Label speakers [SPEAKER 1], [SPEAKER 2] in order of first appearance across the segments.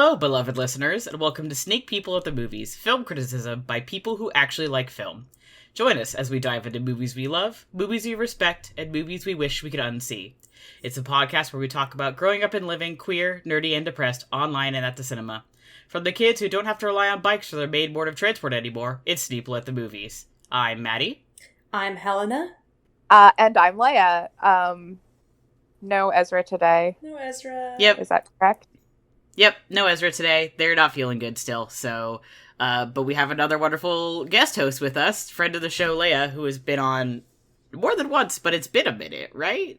[SPEAKER 1] Hello, beloved listeners, and welcome to Snake People at the Movies, film criticism by people who actually like film. Join us as we dive into movies we love, movies we respect, and movies we wish we could unsee. It's a podcast where we talk about growing up and living queer, nerdy, and depressed online and at the cinema. From the kids who don't have to rely on bikes for their main mode of transport anymore, it's Sneople at the Movies. I'm Matty.
[SPEAKER 2] I'm Helena.
[SPEAKER 3] And I'm Leah. No Ezra today.
[SPEAKER 2] No Ezra.
[SPEAKER 1] Yep.
[SPEAKER 3] Is that correct?
[SPEAKER 1] Yep, no Ezra today. They're not feeling good still, so... but we have another wonderful guest host with us, friend of the show, Leah, who has been on more than once, but it's been a minute, right?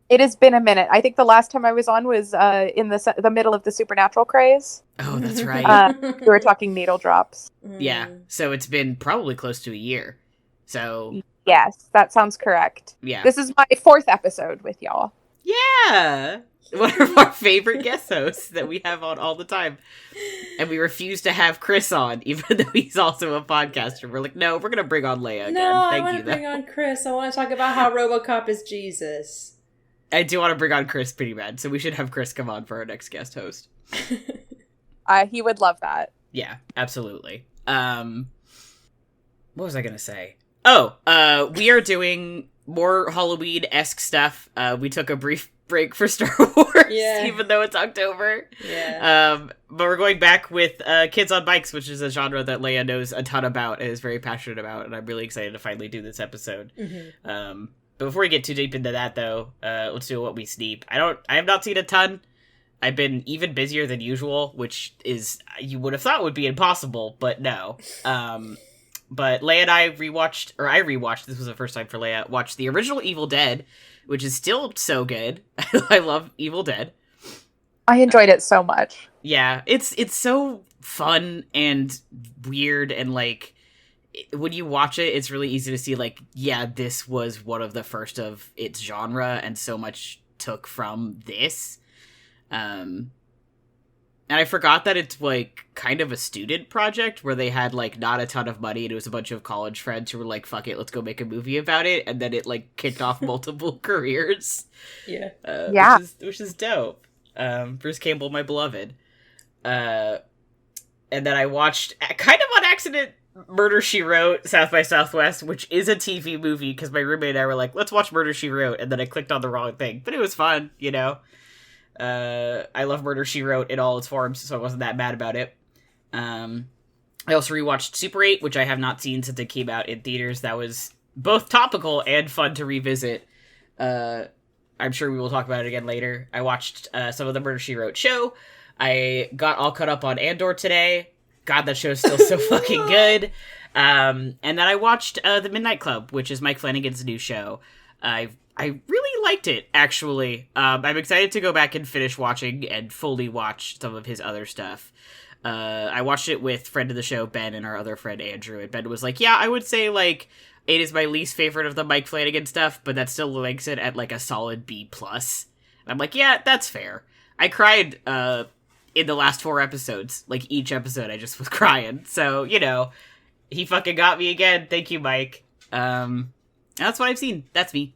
[SPEAKER 3] It has been a minute. I think the last time I was on was in the middle of the Supernatural craze.
[SPEAKER 1] Oh, that's right.
[SPEAKER 3] We were talking needle drops.
[SPEAKER 1] Yeah, so it's been probably close to a year. So...
[SPEAKER 3] Yes, that sounds correct.
[SPEAKER 1] Yeah.
[SPEAKER 3] This is my 4th episode with y'all.
[SPEAKER 1] Yeah! One of our favorite guest hosts that we have on all the time. And we refuse to have Chris on, even though he's also a podcaster. We're like, no, we're going to bring on Leah again.
[SPEAKER 2] No, I
[SPEAKER 1] Thank
[SPEAKER 2] want
[SPEAKER 1] you,
[SPEAKER 2] to bring on Chris. I want to talk about how RoboCop is Jesus.
[SPEAKER 1] I do want to bring on Chris pretty bad, so we should have Chris come on for our next guest host.
[SPEAKER 3] He would love that.
[SPEAKER 1] Yeah, absolutely. What was I going to say? Oh, we are doing more Halloween-esque stuff. We took a brief break for Star Wars, even though it's October.
[SPEAKER 2] Yeah.
[SPEAKER 1] But we're going back with Kids on Bikes, which is a genre that Leia knows a ton about and is very passionate about, and I'm really excited to finally do this episode.
[SPEAKER 2] Mm-hmm.
[SPEAKER 1] But before we get too deep into that, though, let's do what we sneep. I have not seen a ton. I've been even busier than usual, which is, you would have thought would be impossible, but no. But Leia and I rewatched, this was the first time for Leia, watched the original Evil Dead, which is still so good. I love Evil Dead.
[SPEAKER 3] I enjoyed it so much.
[SPEAKER 1] Yeah, it's so fun and weird, and like, when you watch it, it's really easy to see, like, yeah, this was one of the first of its genre, and so much took from this. And I forgot that it's, like, kind of a student project where they had, like, not a ton of money, and it was a bunch of college friends who were like, fuck it, let's go make a movie about it, and then it, like, kicked off multiple careers.
[SPEAKER 2] Yeah.
[SPEAKER 1] Which is dope. Bruce Campbell, my beloved. And then I watched, kind of on accident, Murder, She Wrote, South by Southwest, which is a TV movie, because my roommate and I were like, let's watch Murder, She Wrote, and then I clicked on the wrong thing. But it was fun, you know? I love Murder, She Wrote in all its forms, so I wasn't that mad about it. I also rewatched Super 8, which I have not seen since it came out in theaters. That was both topical and fun to revisit. I'm sure we will talk about it again later. I watched some of the Murder, She Wrote show. I got all caught up on Andor today. God, that show's still so fucking good. And then I watched The Midnight Club, which is Mike Flanagan's new show. I really liked it, actually. I'm excited to go back and finish watching and fully watch some of his other stuff. I watched it with friend of the show, Ben, and our other friend, Andrew. And Ben was like, yeah, I would say, like, it is my least favorite of the Mike Flanagan stuff, but that still ranks it at, like, a solid B+. And I'm like, yeah, that's fair. I cried in the last 4 episodes. Like, each episode, I just was crying. So, you know, he fucking got me again. Thank you, Mike. That's what I've seen. That's me.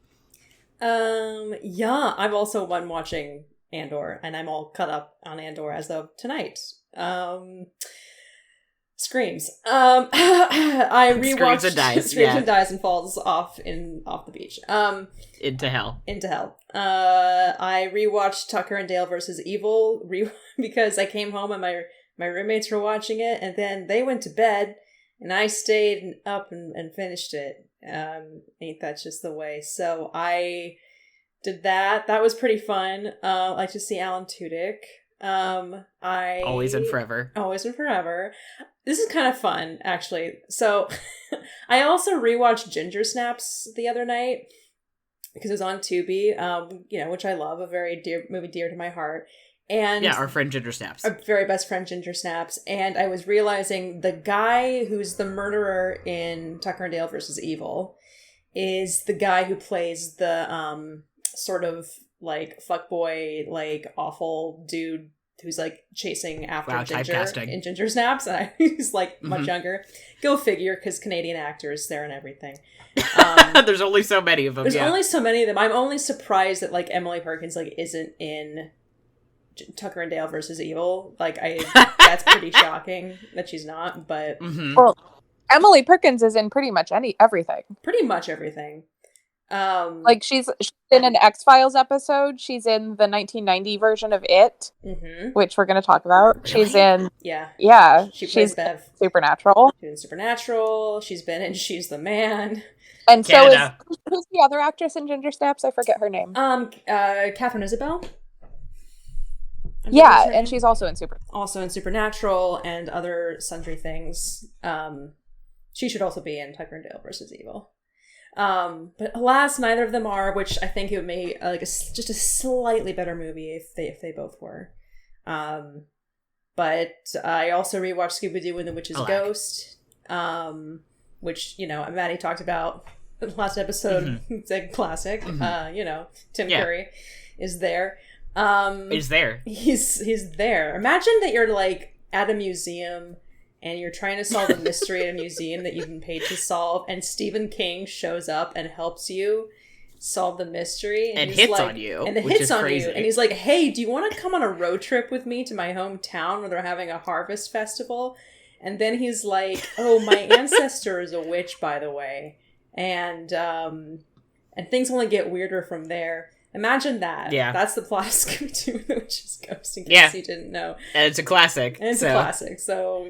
[SPEAKER 2] Yeah, I've also been watching Andor, and I'm all caught up on Andor as of tonight. Screams. I rewatched
[SPEAKER 1] Screams and Dies.
[SPEAKER 2] Screams and Dies and falls off the beach.
[SPEAKER 1] Into hell.
[SPEAKER 2] I rewatched Tucker and Dale versus Evil because I came home and my roommates were watching it, and then they went to bed, and I stayed up and finished it. Ain't that just the way? So I did that. That was pretty fun. I like to see Alan Tudyk.
[SPEAKER 1] Always and forever.
[SPEAKER 2] This is kind of fun, actually. So I also rewatched Ginger Snaps the other night because it was on Tubi, which I love, a very dear to my heart. And
[SPEAKER 1] yeah, our friend Ginger Snaps.
[SPEAKER 2] Our very best friend Ginger Snaps. And I was realizing the guy who's the murderer in Tucker and Dale versus Evil is the guy who plays the sort of like fuckboy, like awful dude who's like chasing after Ginger in Ginger Snaps. And he's like much younger. Go figure, because Canadian actors there and everything.
[SPEAKER 1] There's only so many of them.
[SPEAKER 2] There's only so many of them. I'm only surprised that like Emily Perkins like isn't in Tucker and Dale versus Evil. Like, that's pretty shocking that she's not, but...
[SPEAKER 1] Mm-hmm.
[SPEAKER 3] Well, Emily Perkins is in pretty much everything.
[SPEAKER 2] Pretty much everything.
[SPEAKER 3] Like, she's in an X-Files episode. She's in the 1990 version of It, which we're going to talk about.
[SPEAKER 1] Really?
[SPEAKER 3] She's in...
[SPEAKER 2] Yeah. She's Bev.
[SPEAKER 3] Supernatural.
[SPEAKER 2] She's in Supernatural. She's been in She's the Man.
[SPEAKER 3] And
[SPEAKER 1] Canada.
[SPEAKER 3] so who's the other actress in Ginger Snaps? I forget her name.
[SPEAKER 2] Catherine Isabel.
[SPEAKER 3] Yeah, and she's also in
[SPEAKER 2] Supernatural and other sundry things. She should also be in Tucker and Dale versus Evil. But alas, neither of them are, which I think it would make just a slightly better movie if they both were. But I also rewatched Scooby-Doo and the Witch's Ghost, which, Matty talked about in the last episode. It's a classic. Tim Curry is there.
[SPEAKER 1] Is there.
[SPEAKER 2] He's there. Imagine that you're like at a museum and you're trying to solve a mystery at a museum that you've been paid to solve, and Stephen King shows up and helps you solve the mystery
[SPEAKER 1] and hits on you.
[SPEAKER 2] And hits on you. And he's like, hey, do you want to come on a road trip with me to my hometown where they're having a harvest festival? And then he's like, oh, my ancestor is a witch, by the way. And things only get weirder from there. Imagine that.
[SPEAKER 1] Yeah.
[SPEAKER 2] That's the plot of Scooby-Doo and the Witch's Ghost, in case you didn't know.
[SPEAKER 1] And it's a classic.
[SPEAKER 2] A classic. So,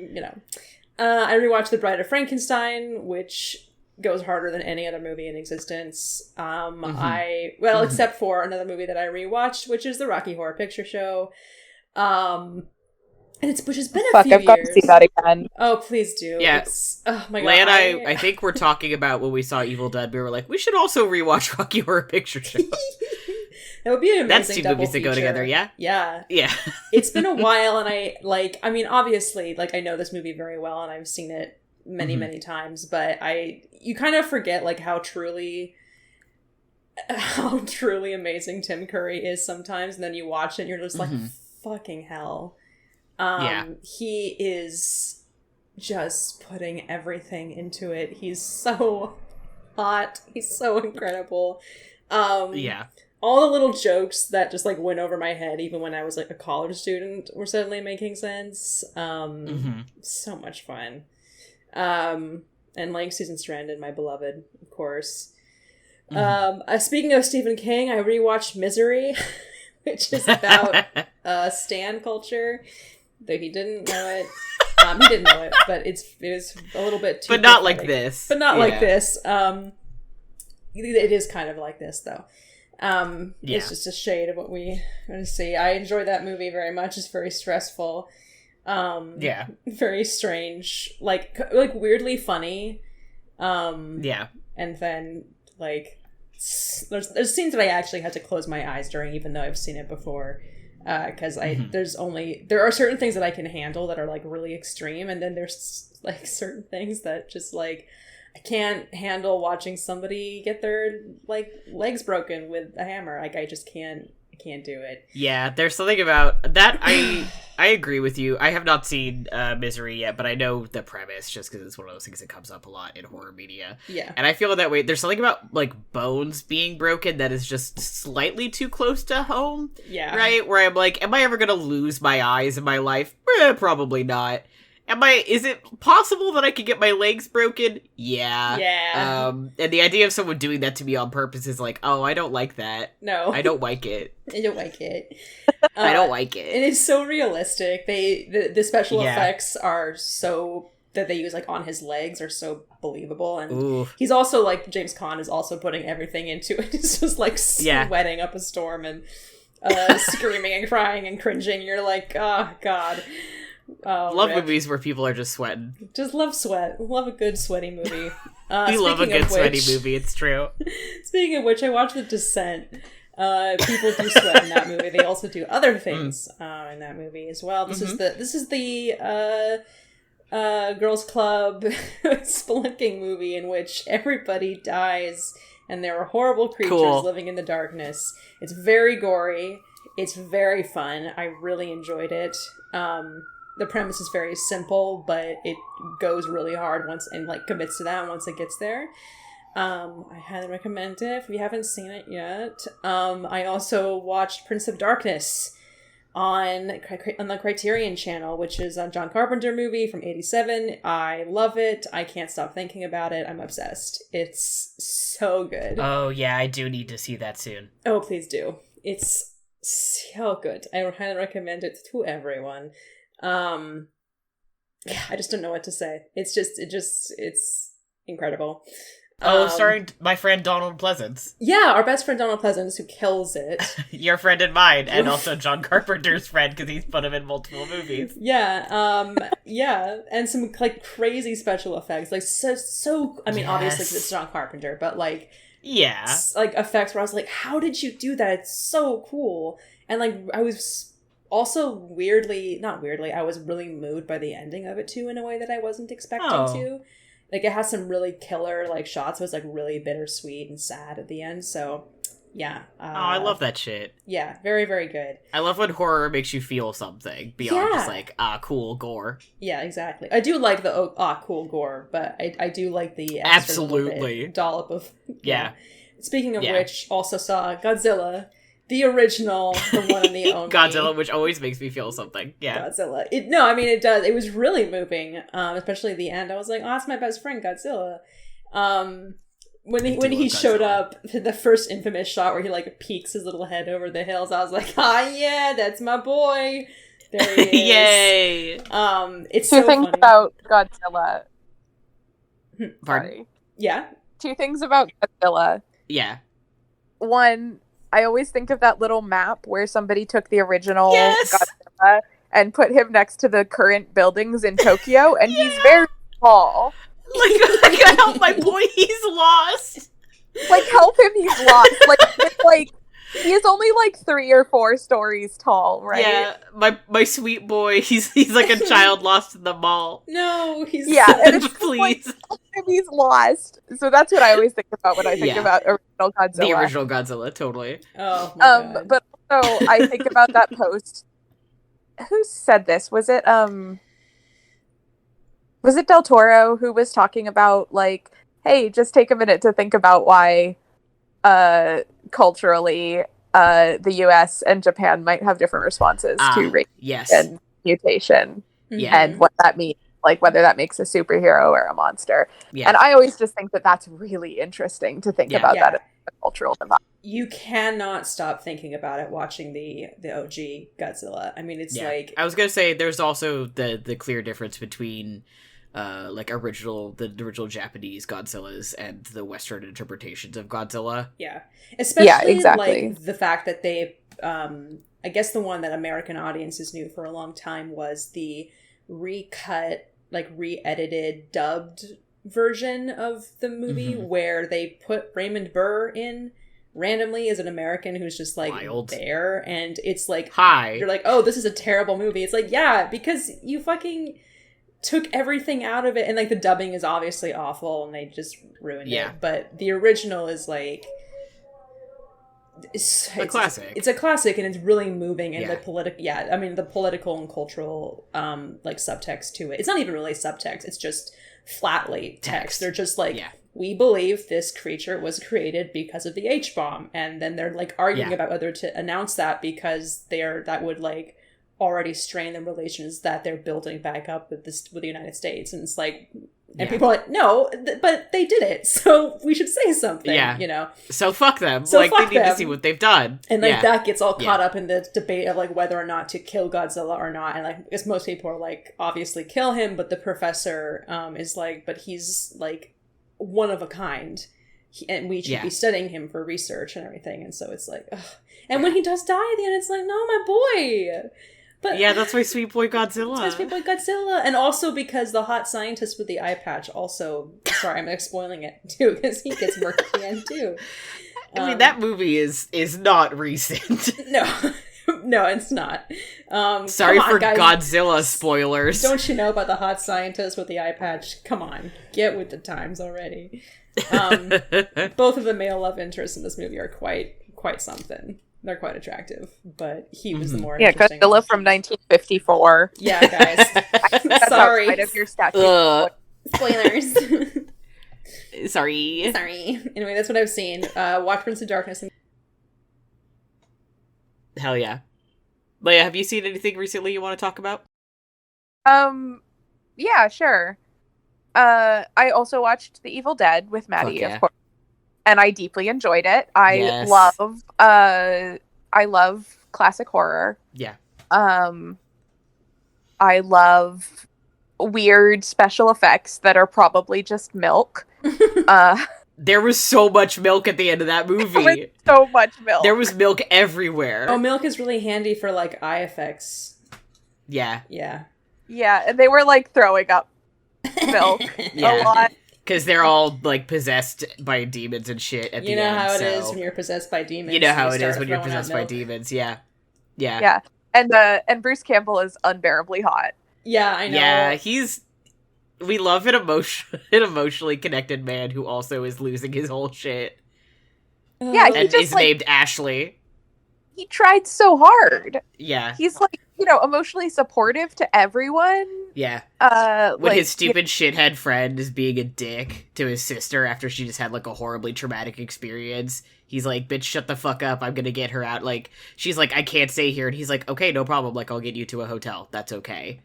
[SPEAKER 2] I rewatched The Bride of Frankenstein, which goes harder than any other movie in existence. Except for another movie that I rewatched, which is the Rocky Horror Picture Show. Which has been a few years.
[SPEAKER 3] I've got to see that again.
[SPEAKER 2] Oh, please do.
[SPEAKER 1] Yeah.
[SPEAKER 2] Oh my god.
[SPEAKER 1] Leah and I think we're talking about when we saw Evil Dead. We were like, we should also rewatch Rocky Horror Picture Show.
[SPEAKER 2] That would be an amazing
[SPEAKER 1] That's two
[SPEAKER 2] double
[SPEAKER 1] movies that go
[SPEAKER 2] feature.
[SPEAKER 1] together, yeah?
[SPEAKER 2] Yeah.
[SPEAKER 1] Yeah.
[SPEAKER 2] It's been a while, and obviously, I know this movie very well, and I've seen it many, many times, but you kind of forget, how truly amazing Tim Curry is sometimes, and then you watch it, and you're just like, fucking hell. He is just putting everything into it. He's so hot. He's so incredible. All the little jokes that just went over my head, even when I was a college student, were suddenly making sense. So much fun. And Susan Sarandon, my beloved, of course. Speaking of Stephen King, I rewatched Misery, which is about stan culture. Though he didn't know it. He didn't know it, but it was a little bit too...
[SPEAKER 1] But not like this.
[SPEAKER 2] But not like this. It is kind of like this, though. It's just a shade of what we want to see. I enjoy that movie very much. It's very stressful. Very strange. Weirdly funny. And then, there's scenes that I actually had to close my eyes during, even though I've seen it before. Because there are certain things that I can handle that are really extreme, and then there's certain things that just I can't handle watching somebody get their legs broken with a hammer. I just can't do it.
[SPEAKER 1] Yeah, there's something about that. I agree with you. I have not seen Misery yet, but I know the premise just because it's one of those things that comes up a lot in horror media.
[SPEAKER 2] Yeah.
[SPEAKER 1] And I feel that way. There's something about bones being broken that is just slightly too close to home.
[SPEAKER 2] Yeah.
[SPEAKER 1] Right? Where I'm like, am I ever going to lose my eyes in my life? Probably not. Is it possible that I could get my legs broken? Yeah.
[SPEAKER 2] Yeah.
[SPEAKER 1] And the idea of someone doing that to me on purpose is oh, I don't like that.
[SPEAKER 2] No.
[SPEAKER 1] I don't like it.
[SPEAKER 2] I don't like it.
[SPEAKER 1] I don't like it.
[SPEAKER 2] And it's so realistic. The special effects are so that they use on his legs are so believable, and he's also James Caan is also putting everything into it. It's just sweating up a storm and screaming and crying and cringing. You're like, oh god.
[SPEAKER 1] Love movies where people are just sweating.
[SPEAKER 2] Just love sweat. Love a good sweaty movie.
[SPEAKER 1] We love a good sweaty movie, it's true.
[SPEAKER 2] Speaking of which, I watched The Descent. People do sweat in that movie. They also do other things in that movie as well. This is the girls' club spelunking movie in which everybody dies and there are horrible creatures living in the darkness. It's very gory. It's very fun. I really enjoyed it. The premise is very simple, but it goes really hard commits to that once it gets there. I highly recommend it if you haven't seen it yet. I also watched Prince of Darkness, on the Criterion Channel, which is a John Carpenter movie from '87. I love it. I can't stop thinking about it. I'm obsessed. It's so good.
[SPEAKER 1] Oh yeah, I do need to see that soon.
[SPEAKER 2] Oh, please do. It's so good. I would highly recommend it to everyone. Yeah, I just don't know what to say. It's incredible.
[SPEAKER 1] Starring my friend Donald Pleasance.
[SPEAKER 2] Yeah, our best friend Donald Pleasance, who kills it.
[SPEAKER 1] Your friend and mine, and also John Carpenter's friend, because he's put him in multiple movies.
[SPEAKER 2] Yeah, yeah, and some, like, crazy special effects. Like, so I mean, obviously, 'cause it's John Carpenter, but, like...
[SPEAKER 1] Yeah.
[SPEAKER 2] Like, effects where I was like, how did you do that? It's so cool. And, like, I was also I was really moved by the ending of it, too, in a way that I wasn't expecting to. Like, it has some really killer, like, shots. It was, like, really bittersweet and sad at the end. So, yeah.
[SPEAKER 1] I love that shit.
[SPEAKER 2] Yeah, very, very good.
[SPEAKER 1] I love when horror makes you feel something beyond just, like, cool gore.
[SPEAKER 2] Yeah, exactly. I do like the, cool gore, but I do like the extra
[SPEAKER 1] absolutely
[SPEAKER 2] dollop of...
[SPEAKER 1] Yeah.
[SPEAKER 2] Speaking of which, also saw Godzilla... The original, the one and the only.
[SPEAKER 1] Godzilla, which always makes me feel something. Yeah.
[SPEAKER 2] Godzilla. It does. It was really moving, especially at the end. I was like, oh, that's my best friend, Godzilla. When he showed up, the first infamous shot where he, like, peeks his little head over the hills, I was like, yeah, that's my boy. There he is.
[SPEAKER 1] Yay.
[SPEAKER 2] It's so funny.
[SPEAKER 3] 2 things about Godzilla.
[SPEAKER 1] Pardon?
[SPEAKER 2] Yeah?
[SPEAKER 3] 2 things about Godzilla.
[SPEAKER 1] Yeah.
[SPEAKER 3] 1... I always think of that little map where somebody took the original Godzilla and put him next to the current buildings in Tokyo, and he's very tall.
[SPEAKER 1] Like, help my boy, he's lost.
[SPEAKER 3] Like, help him, he's lost. Like, he is only, like, 3 or 4 stories tall, right?
[SPEAKER 1] Yeah, my sweet boy, he's like a child lost in the mall.
[SPEAKER 2] No, he's...
[SPEAKER 3] Yeah, and it's
[SPEAKER 1] please.
[SPEAKER 3] Like, help him, he's lost. So that's what I always think about when I think about original Godzilla.
[SPEAKER 1] The original Godzilla, totally.
[SPEAKER 2] Oh, my God.
[SPEAKER 3] But also, I think about that post. Who said this? Was it Del Toro who was talking about, like, hey, just take a minute to think about why culturally the US and Japan might have different responses to race and mutation and what that means, like whether that makes a superhero or a monster. And I always just think that that's really interesting to think about that as a cultural divide.
[SPEAKER 2] You cannot stop thinking about it watching the OG Godzilla. I mean, it's like...
[SPEAKER 1] I was gonna say, there's also the clear difference between like the original Japanese Godzillas and the Western interpretations of Godzilla.
[SPEAKER 2] Yeah. Especially like the fact that they I guess the one that American audiences knew for a long time was the recut, like re-edited, dubbed version of the movie where they put Raymond Burr in randomly as an American who's just like there, and it's like, you're like, oh, this is a terrible movie. It's like, yeah, because you fucking took everything out of it, and like the dubbing is obviously awful and they just ruined it, but the original is like it's a classic. It's a classic, and it's really moving, and the political and cultural like subtext to it. It's not even really subtext, it's just flatly text. They're just like, we believe this creature was created because of the H-bomb, and then they're like arguing about whether to announce that because that would like already strain the relations that they're building back up with the United States. And it's like, and people are like, no, but they did it, so we should say something, you know?
[SPEAKER 1] So fuck them. So like, they need to see what they've done.
[SPEAKER 2] And like, that gets all caught up in the debate of like whether or not to kill Godzilla or not. And like, because most people are like, obviously kill him, but the professor is like, but he's like one of a kind. And we should be studying him for research and everything. And so it's like, ugh. And when he does die at the end, it's like, no, my boy. But
[SPEAKER 1] that's my sweet boy Godzilla.
[SPEAKER 2] That's my sweet boy Godzilla. And also because the hot scientist with the eye patch also... Sorry, I'm spoiling it, too, because he gets murked at the end, too.
[SPEAKER 1] I mean, that movie is not recent.
[SPEAKER 2] No, it's not.
[SPEAKER 1] Sorry for guys. Godzilla spoilers.
[SPEAKER 2] Don't you know about the hot scientist with the eye patch? Come on, get with the times already. Both of the male love interests in this movie are quite something. They're quite attractive, but he was the more interesting.
[SPEAKER 3] Yeah, Godzilla from 1954.
[SPEAKER 2] Yeah, guys. Sorry.
[SPEAKER 3] Outside of your statue.
[SPEAKER 2] Spoilers.
[SPEAKER 1] Sorry.
[SPEAKER 2] Anyway, that's what I've seen. Watch Prince of Darkness.
[SPEAKER 1] Hell yeah. Leah, have you seen anything recently you want to talk about?
[SPEAKER 3] Yeah, sure. I also watched The Evil Dead with Matty, of course, and I deeply enjoyed it. I love classic horror.
[SPEAKER 1] Yeah.
[SPEAKER 3] I love weird special effects that are probably just milk.
[SPEAKER 1] There was so much milk at the end of that movie.
[SPEAKER 3] There was so much milk.
[SPEAKER 1] There was milk everywhere.
[SPEAKER 2] Oh, milk is really handy for, like, eye effects.
[SPEAKER 1] Yeah.
[SPEAKER 2] Yeah.
[SPEAKER 3] Yeah, and they were, like, throwing up milk a lot.
[SPEAKER 1] Because they're all, like, possessed by demons and shit at the end.
[SPEAKER 2] You know how it is when you're possessed by demons.
[SPEAKER 1] You know how it is when you're possessed by demons, yeah.
[SPEAKER 3] Yeah. And Bruce Campbell is unbearably hot.
[SPEAKER 2] Yeah, I know.
[SPEAKER 1] Yeah, we love an emotionally connected man who also is losing his whole shit.
[SPEAKER 3] Yeah, he
[SPEAKER 1] and
[SPEAKER 3] just,
[SPEAKER 1] is named Ashley.
[SPEAKER 3] He tried so hard.
[SPEAKER 1] Yeah.
[SPEAKER 3] He's, like, emotionally supportive to everyone.
[SPEAKER 1] Yeah. When
[SPEAKER 3] like,
[SPEAKER 1] his stupid shithead friend is being a dick to his sister after she just had, like, a horribly traumatic experience, he's like, bitch, shut the fuck up, I'm gonna get her out. Like, she's like, I can't stay here, and he's like, okay, no problem, like, I'll get you to a hotel, that's okay.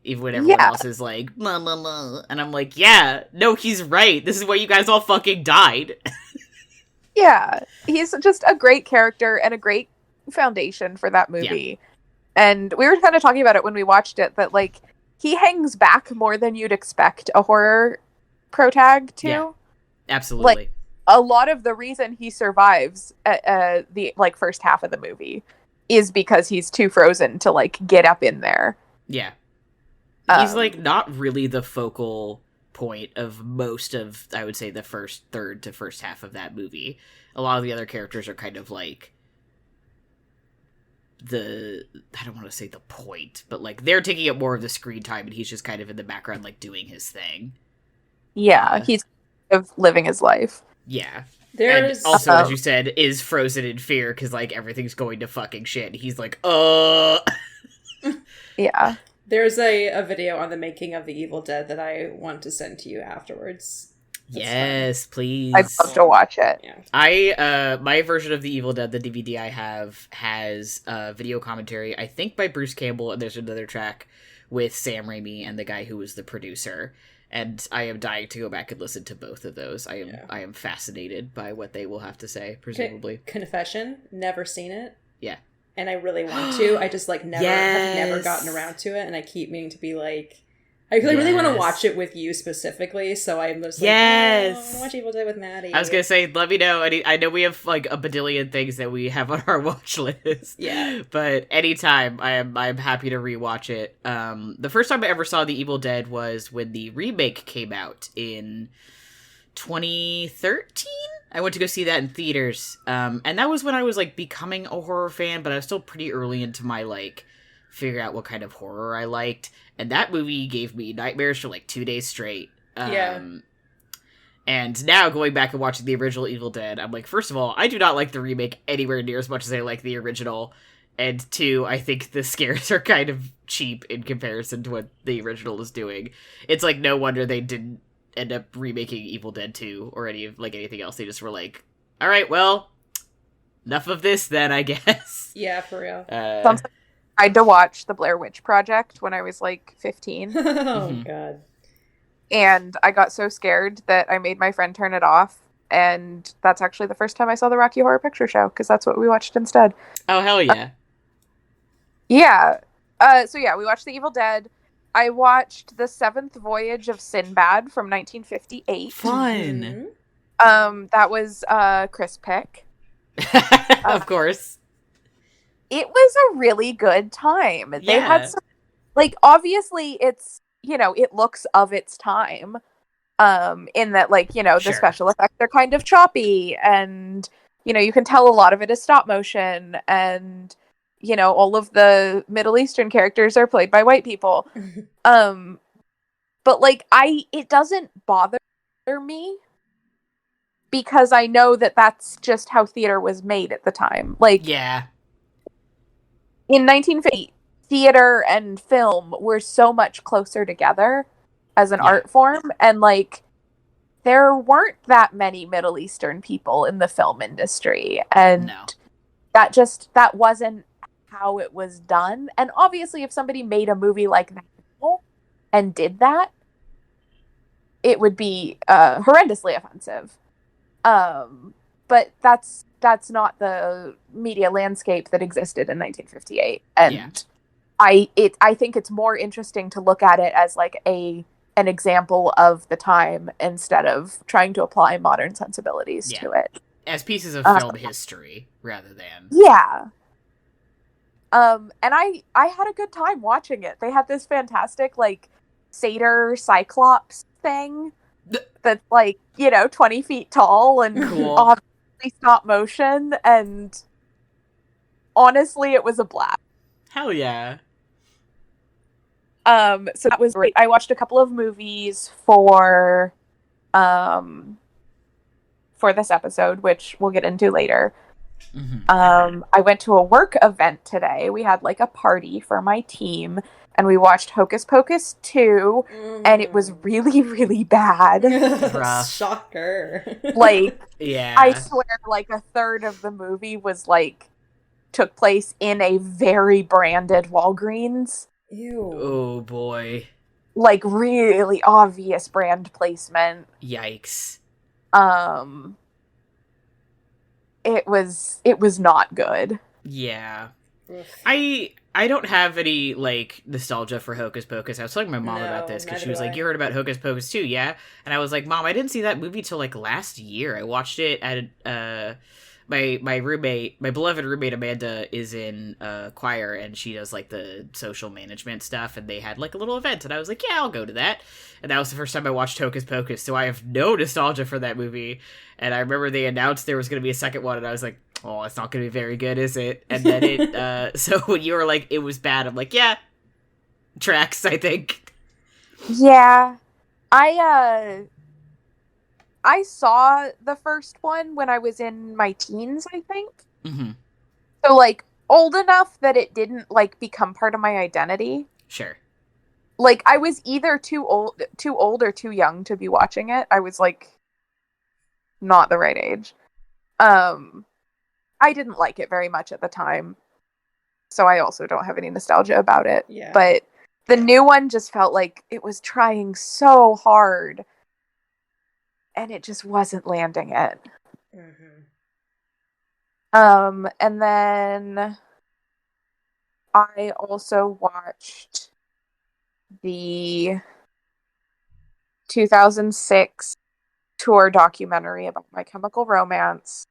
[SPEAKER 1] Even when everyone else is like, ma, ma, ma. And I'm like, yeah, no, he's right, this is why you guys all fucking died.
[SPEAKER 3] Yeah, he's just a great character and a great foundation for that movie. Yeah. And we were kind of talking about it when we watched it, that, like, he hangs back more than you'd expect a horror protag to. Yeah,
[SPEAKER 1] absolutely.
[SPEAKER 3] Like, a lot of the reason he survives the, like, first half of the movie is because he's too frozen to, like, get up in there.
[SPEAKER 1] Yeah. He's, like, not really the focal point of most of, I would say, the first third to first half of that movie. A lot of the other characters are kind of, like, I don't want to say the point, but, like, they're taking up more of the screen time, and he's just kind of in the background, like, doing his thing.
[SPEAKER 3] Yeah, he's kind of living his life.
[SPEAKER 1] Yeah.
[SPEAKER 2] There's
[SPEAKER 1] also, as you said, is frozen in fear, because, like, everything's going to fucking shit. He's like,
[SPEAKER 3] Yeah.
[SPEAKER 2] There's a video on the making of The Evil Dead that I want to send to you afterwards.
[SPEAKER 1] Yes, please.
[SPEAKER 3] I'd love to watch it.
[SPEAKER 2] Yeah.
[SPEAKER 1] My version of The Evil Dead, the DVD I have, has video commentary, I think by Bruce Campbell, and there's another track with Sam Raimi and the guy who was the producer. And I am dying to go back and listen to both of those. I am fascinated by what they will have to say, presumably.
[SPEAKER 2] Confession, never seen it.
[SPEAKER 1] Yeah.
[SPEAKER 2] And I really want to. I just, like, have never gotten around to it, and I keep meaning to be like, I really want to watch it with you specifically, so I'm just like, I want to watch Evil Dead with Matty.
[SPEAKER 1] I was going to say, let me know. I know we have, like, a badillion things that we have on our watch list.
[SPEAKER 2] Yeah.
[SPEAKER 1] But anytime, I'm happy to rewatch it. The first time I ever saw The Evil Dead was when the remake came out in 2013? I went to go see that in theaters. And that was when I was, like, becoming a horror fan, but I was still pretty early into my, like, figure out what kind of horror I liked. And that movie gave me nightmares for, like, 2 days straight. And now, going back and watching the original Evil Dead, I'm like, first of all, I do not like the remake anywhere near as much as I like the original. And two, I think the scares are kind of cheap in comparison to what the original is doing. It's, like, no wonder they didn't end up remaking Evil Dead 2 or anything else. They just were like, all right, well, enough of this then, I guess.
[SPEAKER 2] Yeah, for real.
[SPEAKER 3] I had to watch The Blair Witch Project when I was, like, 15.
[SPEAKER 2] God.
[SPEAKER 3] And I got so scared that I made my friend turn it off. And that's actually the first time I saw the Rocky Horror Picture Show, because that's what we watched instead.
[SPEAKER 1] Oh, hell yeah.
[SPEAKER 3] Yeah. So yeah, we watched The Evil Dead. I watched The Seventh Voyage of Sinbad from 1958.
[SPEAKER 1] Fun.
[SPEAKER 3] That was Chris Pick.
[SPEAKER 1] Of course.
[SPEAKER 3] It was a really good time.
[SPEAKER 1] Yeah.
[SPEAKER 3] They had some, like, obviously it's, it looks of its time. In that, like, the special effects are kind of choppy, and, you can tell a lot of it is stop motion, and, all of the Middle Eastern characters are played by white people. But, like, it doesn't bother me, because I know that that's just how theater was made at the time. Like,
[SPEAKER 1] yeah.
[SPEAKER 3] In 1950, theater and film were so much closer together as an art form, and, like, there weren't that many Middle Eastern people in the film industry, and that wasn't how it was done. And obviously, if somebody made a movie like that and did that, it would be horrendously offensive. But that's not the media landscape that existed in 1958. And I think it's more interesting to look at it as like an example of the time instead of trying to apply modern sensibilities to it.
[SPEAKER 1] As pieces of film history, rather than...
[SPEAKER 3] Yeah. And I had a good time watching it. They had this fantastic, like, satyr cyclops thing that's, like, 20 feet tall and obviously stop motion, and honestly, it was a blast.
[SPEAKER 1] Hell yeah.
[SPEAKER 3] So that was great. I watched a couple of movies for this episode, which we'll get into later. Mm-hmm. I went to a work event today. We had like a party for my team, and we watched Hocus Pocus 2, and it was really, really bad.
[SPEAKER 2] Shocker.
[SPEAKER 3] Like, I swear, like, a third of the movie was like, took place in a very branded Walgreens.
[SPEAKER 2] Ew.
[SPEAKER 1] Oh boy.
[SPEAKER 3] Like, really obvious brand placement.
[SPEAKER 1] Yikes.
[SPEAKER 3] It was not good.
[SPEAKER 1] Yeah. I don't have any, like, nostalgia for Hocus Pocus. I was telling my mom about this, because she was like, you heard about Hocus Pocus 2, yeah? And I was like, Mom, I didn't see that movie till, like, last year. I watched it at, my roommate, my beloved roommate Amanda, is in choir, and she does, like, the social management stuff, and they had, like, a little event, and I was like, yeah, I'll go to that. And that was the first time I watched Hocus Pocus, so I have no nostalgia for that movie. And I remember they announced there was going to be a second one, and I was like, oh, it's not going to be very good, is it? And then it, so when you were like, it was bad, I'm like, yeah, tracks, I think.
[SPEAKER 3] Yeah. I saw the first one when I was in my teens, I think.
[SPEAKER 1] Mm-hmm.
[SPEAKER 3] So, like, old enough that it didn't, like, become part of my identity.
[SPEAKER 1] Sure.
[SPEAKER 3] Like, I was either too old or too young to be watching it. I was, like, not the right age. I didn't like it very much at the time, so I also don't have any nostalgia about it.
[SPEAKER 2] Yeah.
[SPEAKER 3] But the new one just felt like it was trying so hard, and it just wasn't landing it.
[SPEAKER 2] Mm-hmm.
[SPEAKER 3] And then I also watched the 2006 tour documentary about My Chemical Romance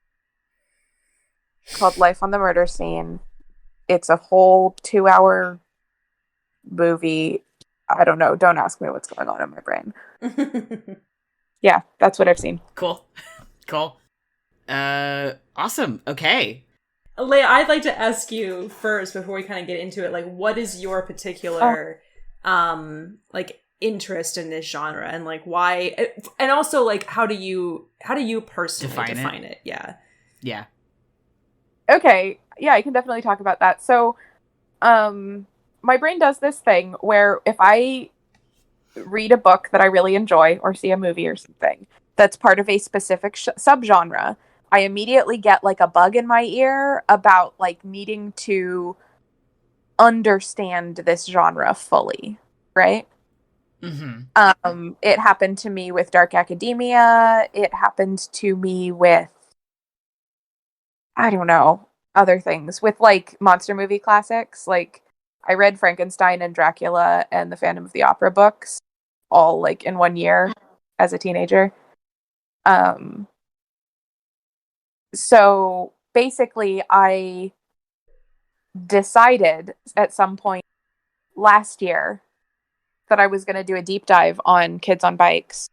[SPEAKER 3] called Life on the Murder Scene. It's a whole 2-hour movie. I don't know. Don't ask me what's going on in my brain. Yeah, that's what I've seen.
[SPEAKER 1] Cool. Awesome. Okay.
[SPEAKER 2] Leah, I'd like to ask you first, before we kind of get into it, like, what is your particular, like, interest in this genre, and like why, and also like how do you personally define it?
[SPEAKER 1] Yeah.
[SPEAKER 3] Okay, yeah, I can definitely talk about that. So, my brain does this thing where if I read a book that I really enjoy or see a movie or something that's part of a specific subgenre, I immediately get like a bug in my ear about like needing to understand this genre fully, right?
[SPEAKER 1] Mm-hmm.
[SPEAKER 3] It happened to me with Dark Academia. It happened to me with, I don't know, other things. With, like, monster movie classics. Like, I read Frankenstein and Dracula and the Phantom of the Opera books all, like, in 1 year as a teenager. So, basically, I decided at some point last year that I was going to do a deep dive on Kids on Bikes.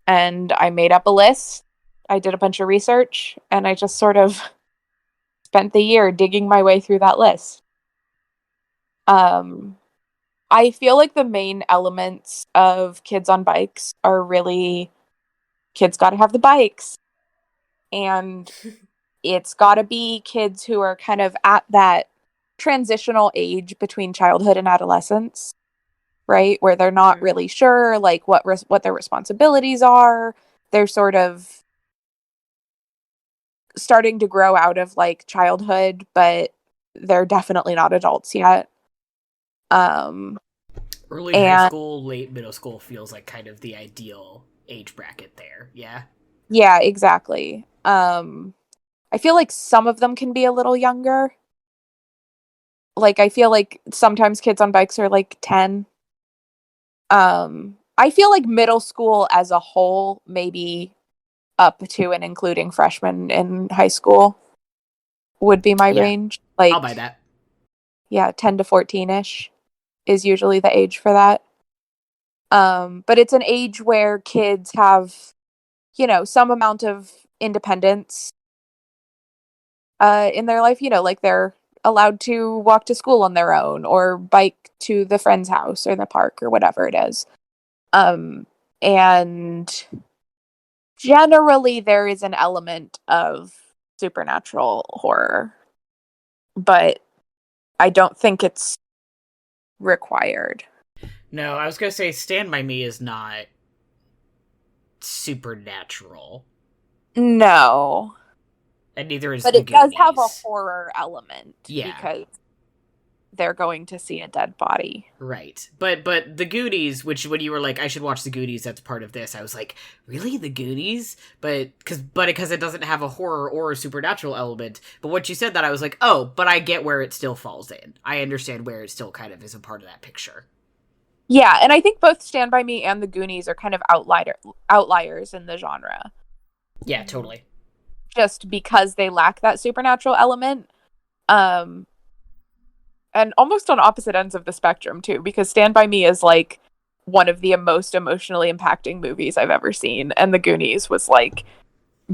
[SPEAKER 3] And I made up a list. I did a bunch of research, and I just sort of spent the year digging my way through that list. I feel like the main elements of Kids on Bikes are really, kids gotta have the bikes. And it's gotta be kids who are kind of at that transitional age between childhood and adolescence. Right? Where they're not really sure, like, what their responsibilities are. They're sort of starting to grow out of, like, childhood, but they're definitely not adults yet.
[SPEAKER 1] Early high school, late middle school feels like kind of the ideal age bracket there. Yeah.
[SPEAKER 3] Yeah, exactly. I feel like some of them can be a little younger. Like, I feel like sometimes kids on bikes are like 10. I feel like middle school as a whole, maybe up to and including freshmen in high school, would be my range. Like,
[SPEAKER 1] I'll buy that.
[SPEAKER 3] Yeah, 10 to 14-ish is usually the age for that. But it's an age where kids have, some amount of independence in their life. Like they're allowed to walk to school on their own or bike to the friend's house or the park or whatever it is. And generally there is an element of supernatural horror, but I don't think it's required.
[SPEAKER 1] No, I was gonna say Stand By Me is not supernatural.
[SPEAKER 3] No.
[SPEAKER 1] And neither is
[SPEAKER 3] But
[SPEAKER 1] the
[SPEAKER 3] it does
[SPEAKER 1] Goonies.
[SPEAKER 3] have a horror element.
[SPEAKER 1] Yeah.
[SPEAKER 3] Because they're going to see a dead body.
[SPEAKER 1] Right. But the Goonies, which when you were like, I should watch the Goonies, that's part of this, I was like, really? The Goonies? But because it doesn't have a horror or a supernatural element. But once you said that, I was like, oh, but I get where it still falls in. I understand where it still kind of is a part of that picture.
[SPEAKER 3] Yeah, and I think both Stand By Me and the Goonies are kind of outliers in the genre.
[SPEAKER 1] Yeah, totally.
[SPEAKER 3] Just because they lack that supernatural element. And almost on opposite ends of the spectrum, too, because Stand By Me is, like, one of the most emotionally impacting movies I've ever seen, and The Goonies was, like,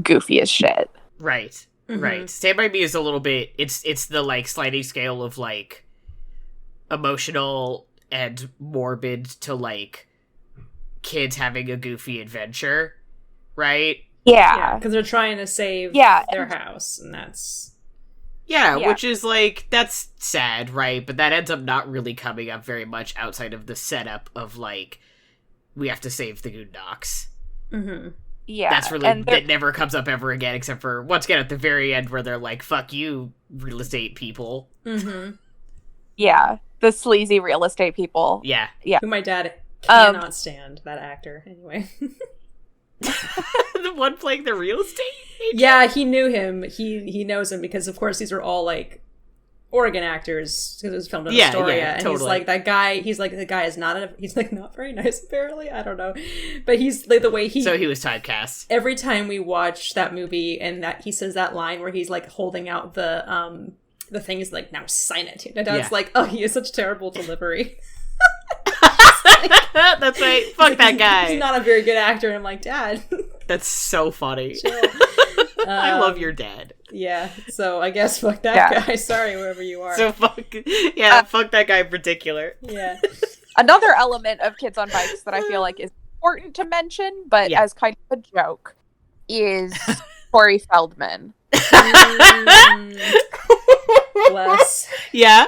[SPEAKER 3] goofy as shit.
[SPEAKER 1] Right, right. Stand By Me is a little bit, it's the, like, sliding scale of, like, emotional and morbid to, like, kids having a goofy adventure, right?
[SPEAKER 3] Yeah.
[SPEAKER 2] Because they're trying to save their house, and that's...
[SPEAKER 1] Yeah, which is, like, that's sad, right? But that ends up not really coming up very much outside of the setup of, like, we have to save the Goondocks.
[SPEAKER 2] Mm-hmm.
[SPEAKER 3] Yeah.
[SPEAKER 1] That's really, that never comes up ever again, except for, once again, at the very end where they're like, fuck you, real estate people.
[SPEAKER 2] Mm-hmm.
[SPEAKER 3] Yeah, the sleazy real estate people.
[SPEAKER 1] Yeah.
[SPEAKER 2] Who my dad cannot stand, that actor, anyway.
[SPEAKER 1] The one playing the real estate agent?
[SPEAKER 2] Yeah, he knew him. He knows him because, of course, these are all, like, Oregon actors, because it was filmed in Astoria.
[SPEAKER 1] Yeah,
[SPEAKER 2] and
[SPEAKER 1] totally.
[SPEAKER 2] he's like, that guy, he's like, the guy is he's like, not very nice, apparently. I don't know. But he's, like, the way
[SPEAKER 1] So he was typecast.
[SPEAKER 2] Every time we watch that movie and that he says that line where he's, like, holding out the thing, is like, now sign it. And Dad's like, oh, he has such terrible delivery.
[SPEAKER 1] That's right. Fuck that guy.
[SPEAKER 2] He's not a very good actor. And I'm like, Dad.
[SPEAKER 1] That's so funny.
[SPEAKER 2] Chill.
[SPEAKER 1] I love your dad.
[SPEAKER 2] Yeah, so I guess fuck that guy. Sorry, wherever you are.
[SPEAKER 1] So fuck that guy in particular.
[SPEAKER 2] Yeah.
[SPEAKER 3] Another element of Kids on Bikes that I feel like is important to mention, but as kind of a joke, is Corey Feldman.
[SPEAKER 2] Bless.
[SPEAKER 1] Yeah.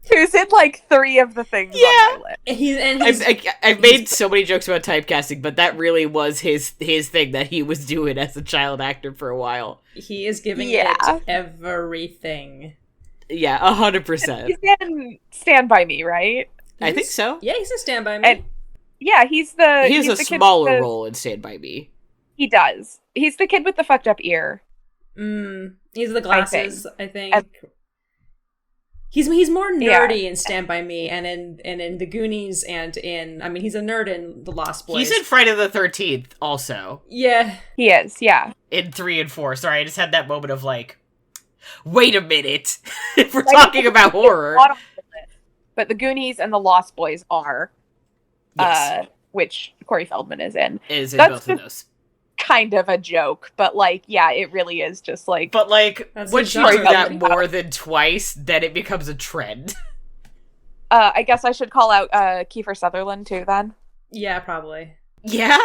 [SPEAKER 3] Who's in, like, 3 of the things on my list.
[SPEAKER 1] I've made so many jokes about typecasting, but that really was his thing that he was doing as a child actor for a while.
[SPEAKER 2] He is giving it everything.
[SPEAKER 1] Yeah, 100%.
[SPEAKER 3] He's in Stand By Me, right?
[SPEAKER 1] I think so.
[SPEAKER 2] Yeah, he's in Stand By Me.
[SPEAKER 3] And, yeah,
[SPEAKER 1] he has a smaller role in Stand By Me.
[SPEAKER 3] He does. He's the kid with the fucked up ear.
[SPEAKER 2] He's the glasses, I think. He's more nerdy in Stand By Me and in The Goonies and he's a nerd in The Lost Boys.
[SPEAKER 1] He's in Friday the 13th also.
[SPEAKER 2] Yeah.
[SPEAKER 3] He is, yeah.
[SPEAKER 1] In 3 and 4. Sorry, I just had that moment of like, wait a minute. If we're talking about horror.
[SPEAKER 3] But The Goonies and The Lost Boys are. Yes. Which Corey Feldman is in.
[SPEAKER 1] Is in both of those.
[SPEAKER 3] Kind of a joke, but like, yeah, it really is just like.
[SPEAKER 1] But like, once you do that more than twice, then it becomes a trend.
[SPEAKER 3] I guess I should call out Kiefer Sutherland too, then.
[SPEAKER 2] Yeah, probably.
[SPEAKER 1] Yeah,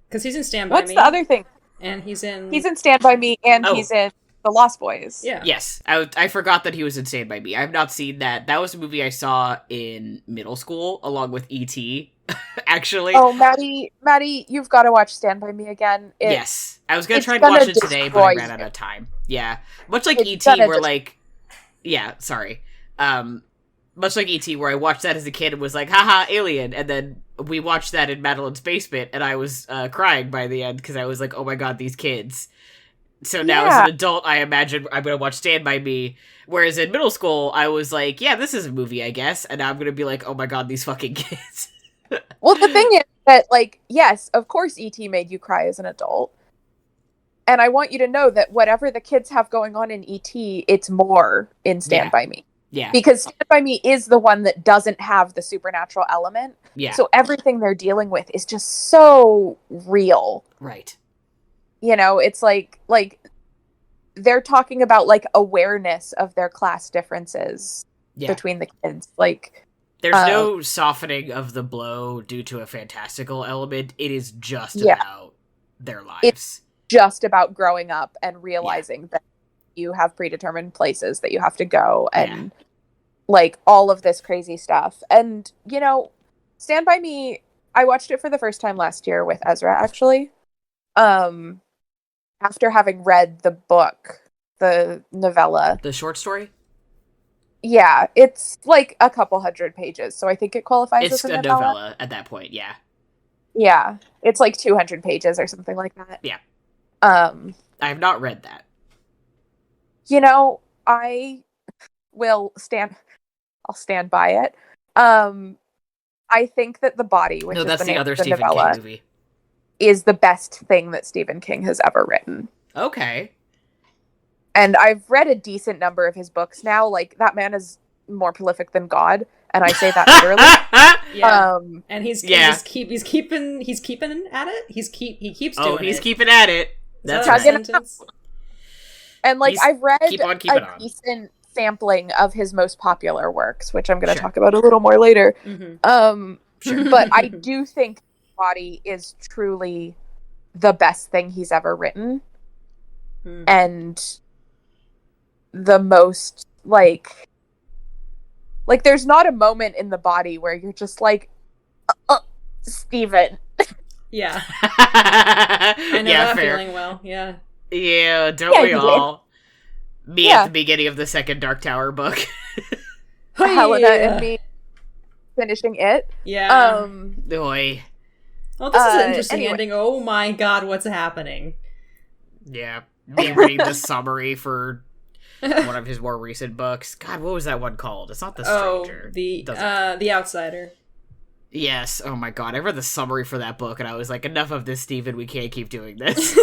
[SPEAKER 2] because he's in Stand By Me.
[SPEAKER 3] What's the other thing?
[SPEAKER 2] And he's in
[SPEAKER 3] Stand By Me, and he's in The Lost Boys.
[SPEAKER 2] Yeah.
[SPEAKER 1] Yes, I forgot that he was in Stand By Me. I've not seen that. That was a movie I saw in middle school along with E.T. Actually.
[SPEAKER 3] Oh, Matty, you've got to watch Stand By Me again.
[SPEAKER 1] Yes. I was going to try and watch it today, but I ran out of time. Yeah. Much like E.T., where, like, Yeah, sorry. Much like E.T., where I watched that as a kid and was like, haha, alien, and then we watched that in Madeline's basement, and I was crying by the end, because I was like, oh my god, these kids. So now, as an adult, I imagine I'm going to watch Stand By Me, whereas in middle school, I was like, yeah, this is a movie, I guess, and now I'm going to be like, oh my god, these fucking kids.
[SPEAKER 3] Well, the thing is that, like, yes, of course E.T. made you cry as an adult, and I want you to know that whatever the kids have going on in E.T., it's more in Stand By Me.
[SPEAKER 1] Yeah.
[SPEAKER 3] Because Stand By Me is the one that doesn't have the supernatural element.
[SPEAKER 1] Yeah.
[SPEAKER 3] So everything they're dealing with is just so real.
[SPEAKER 1] Right.
[SPEAKER 3] You know, it's like they're talking about, like, awareness of their class differences between the kids. Like,
[SPEAKER 1] there's no softening of the blow due to a fantastical element. It is just about their lives.
[SPEAKER 3] It's just about growing up and realizing that you have predetermined places that you have to go and like all of this crazy stuff. And, you know, Stand By Me, I watched it for the first time last year with Ezra, actually. After having read the book, the novella.
[SPEAKER 1] The short story?
[SPEAKER 3] Yeah, it's like a couple hundred pages, so I think it qualifies as a
[SPEAKER 1] novella at that point, yeah.
[SPEAKER 3] Yeah, it's like 200 pages or something like that.
[SPEAKER 1] Yeah. I have not read that.
[SPEAKER 3] You know, I'll stand by it. I think that The Body, which is the other Stephen King movie, is the best thing that Stephen King has ever written.
[SPEAKER 1] Okay.
[SPEAKER 3] And I've read a decent number of his books now. Like, that man is more prolific than God, and I say that literally.
[SPEAKER 2] And he's keeping at it. He keeps doing it.
[SPEAKER 1] He's keeping at it. That's
[SPEAKER 3] right. And like, I've read a decent sampling of his most popular works, which I'm going to talk about a little more later. Mm-hmm. But I do think Body is truly the best thing he's ever written. And the most, like there's not a moment in The Body where you're just like, Steven.
[SPEAKER 2] Yeah. I know that feeling well, yeah.
[SPEAKER 1] Yeah, don't we all? Me at the beginning of the second Dark Tower book.
[SPEAKER 3] Helena and me finishing it.
[SPEAKER 2] Yeah.
[SPEAKER 1] Boy.
[SPEAKER 2] Well, this is an interesting ending. Oh my god, what's happening?
[SPEAKER 1] Yeah. Me reading the summary for one of his more recent books. God, what was that one called? It's not The Stranger.
[SPEAKER 2] The Outsider.
[SPEAKER 1] Yes. Oh my god. I read the summary for that book and I was like, enough of this, Stephen. We can't keep doing this.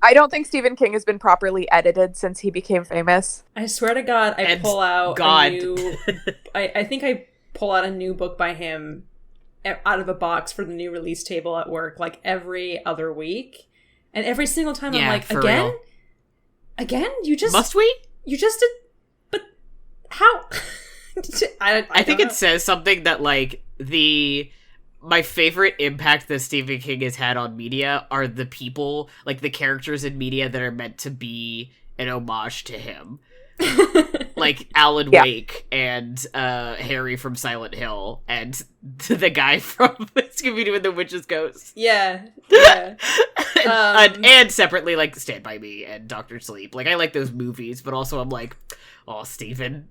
[SPEAKER 3] I don't think Stephen King has been properly edited since he became famous.
[SPEAKER 2] I swear to God, I pull out a new... I think I pull out a new book by him out of a box for the new release table at work, like, every other week. And every single time I'm like, again? Real. Again? You just...
[SPEAKER 1] Must we?
[SPEAKER 2] You just did... But how...
[SPEAKER 1] I think it says something that, like, my favorite impact that Stephen King has had on media are the people, like, the characters in media that are meant to be an homage to him. Like Alan Wake and Harry from Silent Hill and the guy from Scooby-Doo and the Witch's Ghost.
[SPEAKER 2] Yeah.
[SPEAKER 1] And separately, like, Stand By Me and Doctor Sleep. Like, I like those movies, but also I'm like, oh, Stephen,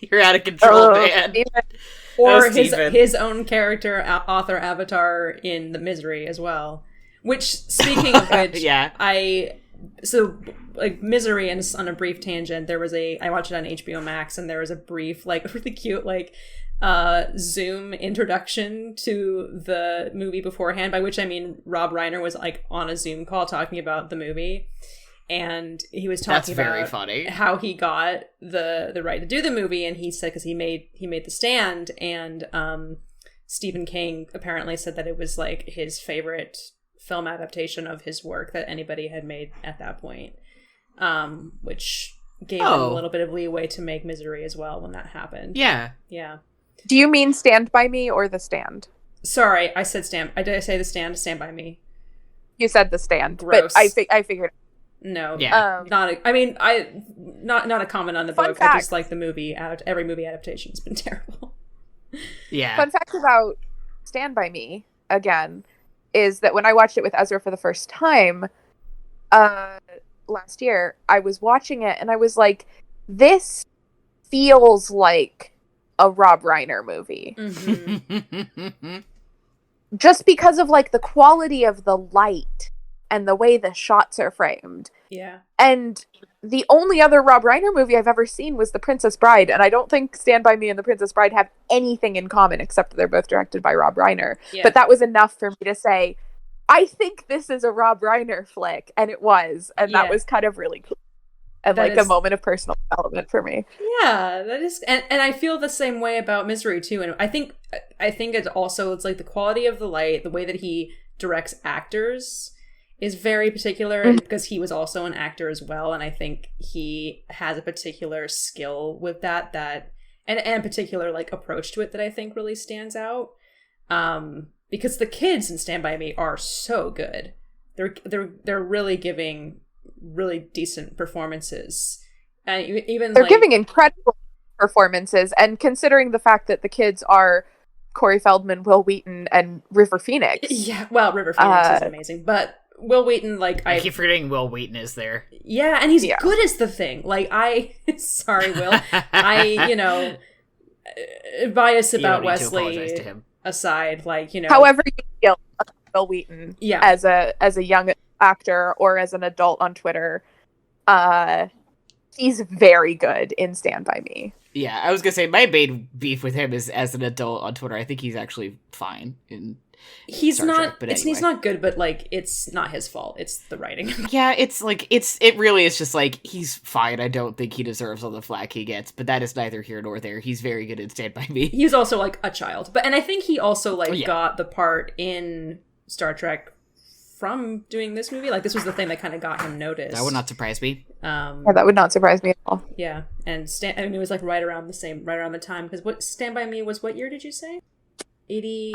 [SPEAKER 1] you're out of control, man. Stephen.
[SPEAKER 2] Or his own character, author avatar in The Misery as well. Which, speaking of which, So, like, Misery, and on a brief tangent, I watched it on HBO Max, and there was a brief, like, really cute, like, Zoom introduction to the movie beforehand, by which I mean Rob Reiner was, like, on a Zoom call talking about the movie, and he was talking about
[SPEAKER 1] very funny.
[SPEAKER 2] How he got the right to do the movie, and he said, because he made The Stand, and Stephen King apparently said that it was, like, his favorite film adaptation of his work that anybody had made at that point, which gave him a little bit of leeway to make Misery as well when that happened.
[SPEAKER 1] Yeah.
[SPEAKER 3] Do you mean Stand By Me or The Stand?
[SPEAKER 2] Sorry, I said Stand. Did I say The Stand? Stand By Me.
[SPEAKER 3] You said The Stand.
[SPEAKER 2] Gross.
[SPEAKER 3] But I figured.
[SPEAKER 2] No.
[SPEAKER 1] Yeah.
[SPEAKER 2] Not a comment on the book. I just like the movie. Every movie adaptation has been terrible.
[SPEAKER 1] Yeah.
[SPEAKER 3] Fun fact about Stand By Me, again, is that when I watched it with Ezra for the first time last year, I was watching it and I was like, this feels like a Rob Reiner movie.
[SPEAKER 2] Mm-hmm.
[SPEAKER 3] Just because of, like, the quality of the light and the way the shots are framed.
[SPEAKER 2] Yeah.
[SPEAKER 3] And the only other Rob Reiner movie I've ever seen was The Princess Bride, and I don't think Stand By Me and The Princess Bride have anything in common except that they're both directed by Rob Reiner. Yeah. But that was enough for me to say, I think this is a Rob Reiner flick, and it was, and that was kind of really cool. And that like a moment of personal development for me.
[SPEAKER 2] Yeah, that is, and I feel the same way about Misery too. And I think it's like the quality of the light, the way that he directs actors is very particular, and because he was also an actor as well, and I think he has a particular skill with that and a particular like approach to it that I think really stands out. Because the kids in Stand By Me are so good. They're really giving really decent performances, and even
[SPEAKER 3] they're giving incredible performances. And considering the fact that the kids are Corey Feldman, Will Wheaton, and River Phoenix,
[SPEAKER 2] River Phoenix is amazing, but Will Wheaton, I
[SPEAKER 1] keep forgetting Will Wheaton is there.
[SPEAKER 2] Yeah, and he's good as the Thing. Sorry, Will, bias about Wesley aside,
[SPEAKER 3] However you feel about Will Wheaton, as a young actor or as an adult on Twitter, he's very good in Stand By Me.
[SPEAKER 1] Yeah, I was gonna say my main beef with him is as an adult on Twitter. I think he's actually fine in
[SPEAKER 2] he's
[SPEAKER 1] Star
[SPEAKER 2] not
[SPEAKER 1] Trek, but
[SPEAKER 2] he's not good, but it's not his fault, it's the writing.
[SPEAKER 1] Yeah, it really is just he's fine. I don't think he deserves all the flack he gets, but that is neither here nor there. He's very good in Stand By Me.
[SPEAKER 2] He's also a child, and I think he also got the part in Star Trek from doing this movie. This was the thing that kind of got him noticed.
[SPEAKER 1] That would not surprise me.
[SPEAKER 3] That would not surprise me at all.
[SPEAKER 2] Yeah, and it was right around the time, because what Stand By Me was, what year did you say? 80.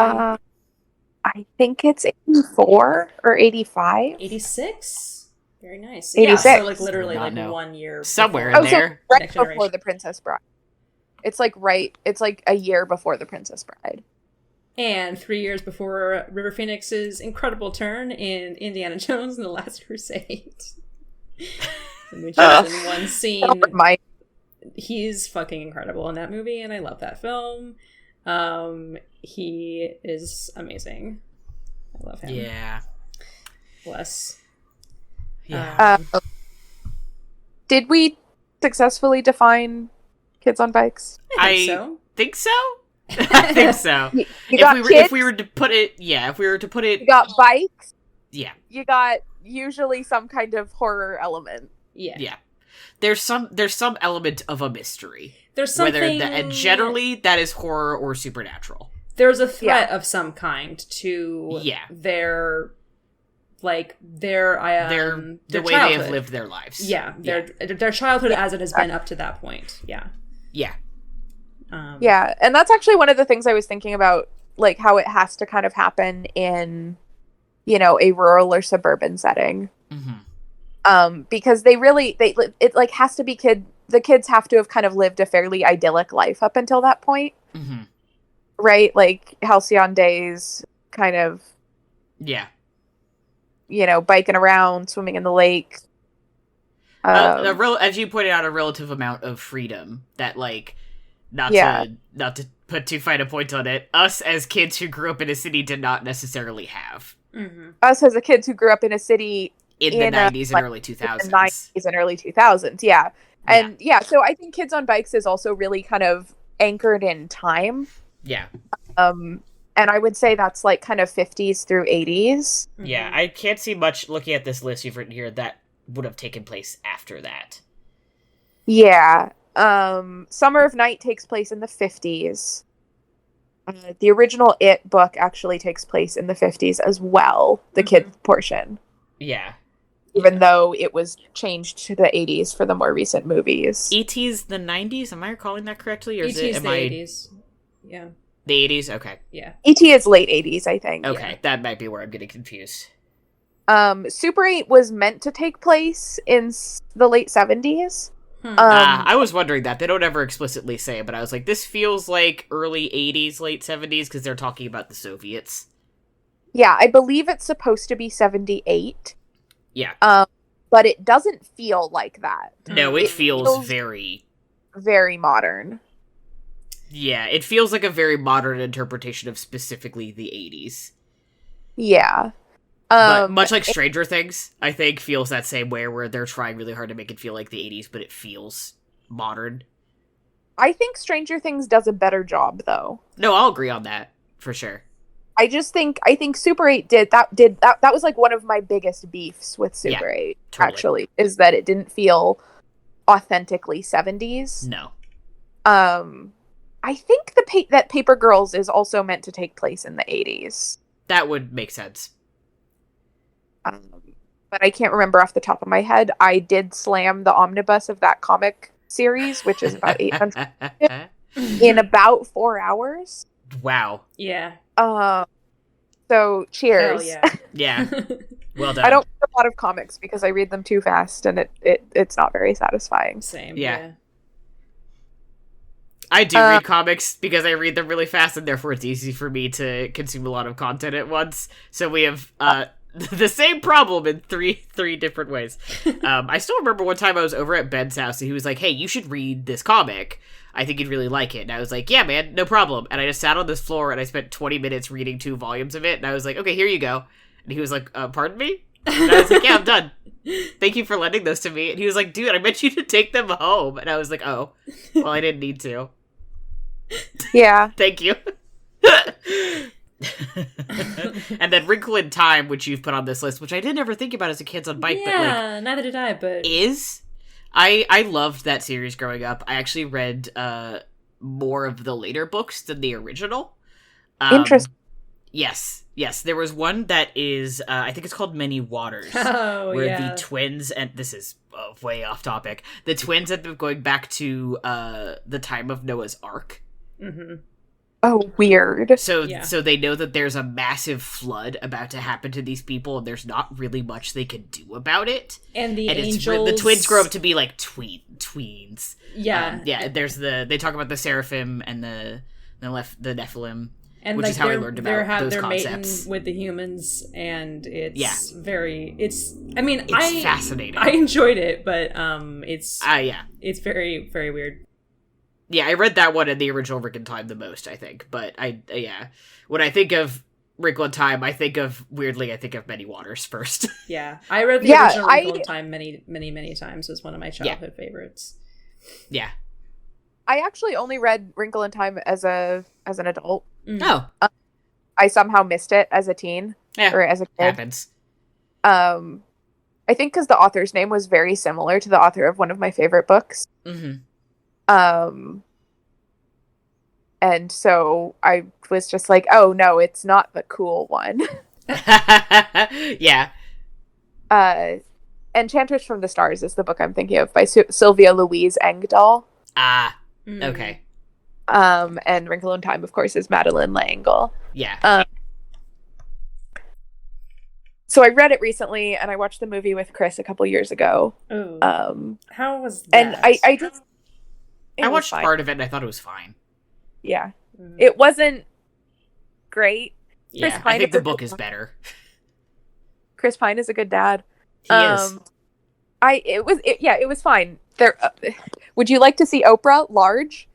[SPEAKER 3] I think it's 84 or 85.
[SPEAKER 2] 86. Very nice.
[SPEAKER 3] 86.
[SPEAKER 2] Yeah, so literally 1 year
[SPEAKER 1] somewhere in there.
[SPEAKER 3] So right before The Princess Bride. It's It's a year before The Princess Bride.
[SPEAKER 2] And 3 years before River Phoenix's incredible turn in Indiana Jones and the Last Crusade. In which he's in one scene. He's fucking incredible in that movie, and I love that film. He is amazing. I love him.
[SPEAKER 1] Yeah.
[SPEAKER 2] Bless.
[SPEAKER 1] Yeah.
[SPEAKER 3] Did we successfully define kids on bikes?
[SPEAKER 2] I think so.
[SPEAKER 1] I think so. If we were to put it, you
[SPEAKER 3] got bikes.
[SPEAKER 1] Yeah.
[SPEAKER 3] You got usually some kind of horror element.
[SPEAKER 2] Yeah.
[SPEAKER 1] Yeah. There's some element of a mystery.
[SPEAKER 2] There's something,
[SPEAKER 1] whether generally that is horror or supernatural.
[SPEAKER 2] There's a threat of some kind to their
[SPEAKER 1] the way
[SPEAKER 2] childhood.
[SPEAKER 1] they have lived their lives.
[SPEAKER 2] Yeah, their childhood as it has been up to that point. Yeah.
[SPEAKER 1] Yeah.
[SPEAKER 3] Yeah, and that's actually one of the things I was thinking about, how it has to kind of happen in, a rural or suburban setting.
[SPEAKER 1] Mm-hmm.
[SPEAKER 3] Because it has to be the kids have to have kind of lived a fairly idyllic life up until that point.
[SPEAKER 1] Mm-hmm.
[SPEAKER 3] Right? Halcyon days, kind of.
[SPEAKER 1] Yeah.
[SPEAKER 3] Biking around, swimming in the lake.
[SPEAKER 1] As you pointed out, a relative amount of freedom that, not to put too fine a point on it, us as kids who grew up in a city did not necessarily have.
[SPEAKER 2] Mm-hmm.
[SPEAKER 3] Us as a kids who grew up in a city
[SPEAKER 1] in the 90s and early 2000s.
[SPEAKER 3] In the 90s and early 2000s, yeah. And so I think Kids on Bikes is also really kind of anchored in time.
[SPEAKER 1] Yeah.
[SPEAKER 3] And I would say that's kind of 50s through 80s.
[SPEAKER 1] Yeah, I can't see much looking at this list you've written here that would have taken place after that.
[SPEAKER 3] Yeah. Summer of Night takes place in the 50s. The original It book actually takes place in the 50s as well, the kid portion.
[SPEAKER 1] Yeah.
[SPEAKER 3] Even though it was changed to the 80s for the more recent movies.
[SPEAKER 1] E.T.'s the 90s? Am I recalling that correctly? Or
[SPEAKER 2] E.T.'s the 80s. Yeah.
[SPEAKER 1] The 80s? Okay.
[SPEAKER 2] Yeah.
[SPEAKER 3] E.T. is late 80s, I think.
[SPEAKER 1] Okay, that might be where I'm getting confused.
[SPEAKER 3] Super 8 was meant to take place in the late 70s.
[SPEAKER 1] I was wondering that. They don't ever explicitly say it, but I was like, this feels like early 80s, late 70s, because they're talking about the Soviets.
[SPEAKER 3] Yeah, I believe it's supposed to be 78.
[SPEAKER 1] Yeah.
[SPEAKER 3] but it doesn't feel like that.
[SPEAKER 1] No, it feels very...
[SPEAKER 3] very modern.
[SPEAKER 1] Yeah, it feels like a very modern interpretation of specifically the 80s.
[SPEAKER 3] Yeah.
[SPEAKER 1] But much like Stranger Things, I think, feels that same way, where they're trying really hard to make it feel like the 80s, but it feels modern.
[SPEAKER 3] I think Stranger Things does a better job, though.
[SPEAKER 1] No, I'll agree on that, for sure.
[SPEAKER 3] I think Super 8 that was like one of my biggest beefs with Super 8, totally. Actually, is that it didn't feel authentically 70s.
[SPEAKER 1] No.
[SPEAKER 3] I think that Paper Girls is also meant to take place in the 80s.
[SPEAKER 1] That would make sense.
[SPEAKER 3] But I can't remember off the top of my head. I did slam the omnibus of that comic series, which is about 800 in about 4 hours.
[SPEAKER 1] Wow.
[SPEAKER 2] Yeah.
[SPEAKER 3] So cheers.
[SPEAKER 2] Hell yeah.
[SPEAKER 1] Yeah. Well done.
[SPEAKER 3] I don't read a lot of comics because I read them too fast, and it's not very satisfying.
[SPEAKER 2] Same.
[SPEAKER 1] Yeah. I do read comics because I read them really fast, and therefore it's easy for me to consume a lot of content at once. So we have the same problem in three different ways. I still remember one time I was over at Ben's house, and he was like, "Hey, you should read this comic. I think you'd really like it." And I was like, "Yeah, man, no problem." And I just sat on this floor, and I spent 20 minutes reading 2 volumes of it, and I was like, "Okay, here you go." And he was like, "Pardon me?" And I was like, "Yeah, I'm done. Thank you for lending those to me." And he was like, "Dude, I meant you to take them home." And I was like, "Oh, well, I didn't need to."
[SPEAKER 3] Yeah.
[SPEAKER 1] Thank you. And then Wrinkle in Time, which you've put on this list, which I didn't ever think about as a Kids on Bike, but like,
[SPEAKER 2] neither did I, but
[SPEAKER 1] I loved that series growing up. I actually read more of the later books than the original.
[SPEAKER 3] Interesting.
[SPEAKER 1] Yes. There was one that is, I think it's called Many Waters, where the twins, and this is way off topic, the twins end up going back to the time of Noah's Ark.
[SPEAKER 2] Mm-hmm.
[SPEAKER 3] Oh, weird.
[SPEAKER 1] So they know that there's a massive flood about to happen to these people, and there's not really much they can do about it.
[SPEAKER 2] And the
[SPEAKER 1] the twins grow up to be like tweens.
[SPEAKER 2] Yeah.
[SPEAKER 1] There's they talk about the seraphim and the Nephilim,
[SPEAKER 2] and
[SPEAKER 1] which
[SPEAKER 2] like
[SPEAKER 1] is how I learned about those concepts.
[SPEAKER 2] Mating with the humans, and it's it's
[SPEAKER 1] fascinating.
[SPEAKER 2] I enjoyed it, but it's very, very weird.
[SPEAKER 1] Yeah, I read that one in the original Wrinkle in Time the most, I think. But when I think of Wrinkle in Time, I think of Many Waters first.
[SPEAKER 2] Yeah, I read the original Wrinkle in Time many, many, many times. It was one of my childhood favorites.
[SPEAKER 1] Yeah,
[SPEAKER 3] I actually only read Wrinkle in Time as an adult.
[SPEAKER 1] Oh,
[SPEAKER 3] I somehow missed it as a teen or as a kid.
[SPEAKER 1] Happens.
[SPEAKER 3] I think because the author's name was very similar to the author of one of my favorite books.
[SPEAKER 1] Mm-hmm.
[SPEAKER 3] And so I was just like, oh no, it's not the cool one.
[SPEAKER 1] Yeah.
[SPEAKER 3] Enchantress from the Stars is the book I'm thinking of by Sylvia Louise Engdahl.
[SPEAKER 1] Ah, okay.
[SPEAKER 3] And Wrinkle in Time, of course, is Madeline L'Engle.
[SPEAKER 1] Yeah.
[SPEAKER 3] So I read it recently, and I watched the movie with Chris a couple years ago.
[SPEAKER 2] Ooh. How was that?
[SPEAKER 3] And I
[SPEAKER 1] watched part of it, and I thought it was fine.
[SPEAKER 3] Yeah. It wasn't great.
[SPEAKER 1] Yeah, I think the book is better.
[SPEAKER 3] Chris Pine is a good dad.
[SPEAKER 1] He is.
[SPEAKER 3] It was fine. Would you like to see Oprah large?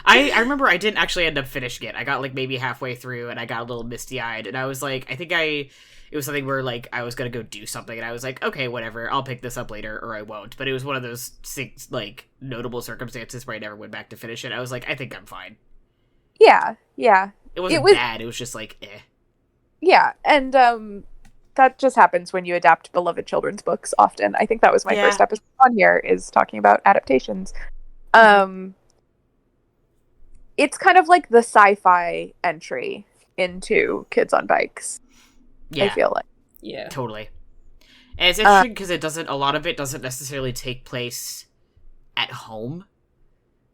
[SPEAKER 1] I remember I didn't actually end up finishing it. I got like maybe halfway through, and I got a little misty-eyed, and I was like, it was something where like I was gonna go do something, and I was like, okay, whatever, I'll pick this up later, or I won't. But it was one of those like notable circumstances where I never went back to finish it. I was like, I think I'm fine.
[SPEAKER 3] Yeah.
[SPEAKER 1] It wasn't bad. It was just like, eh.
[SPEAKER 3] Yeah, and that just happens when you adapt beloved children's books often. I think that was my first episode on here, is talking about adaptations. It's kind of like the sci-fi entry into Kids on Bikes.
[SPEAKER 1] Yeah.
[SPEAKER 3] I feel like.
[SPEAKER 2] Yeah.
[SPEAKER 1] Totally. And it's interesting because a lot of it doesn't necessarily take place at home,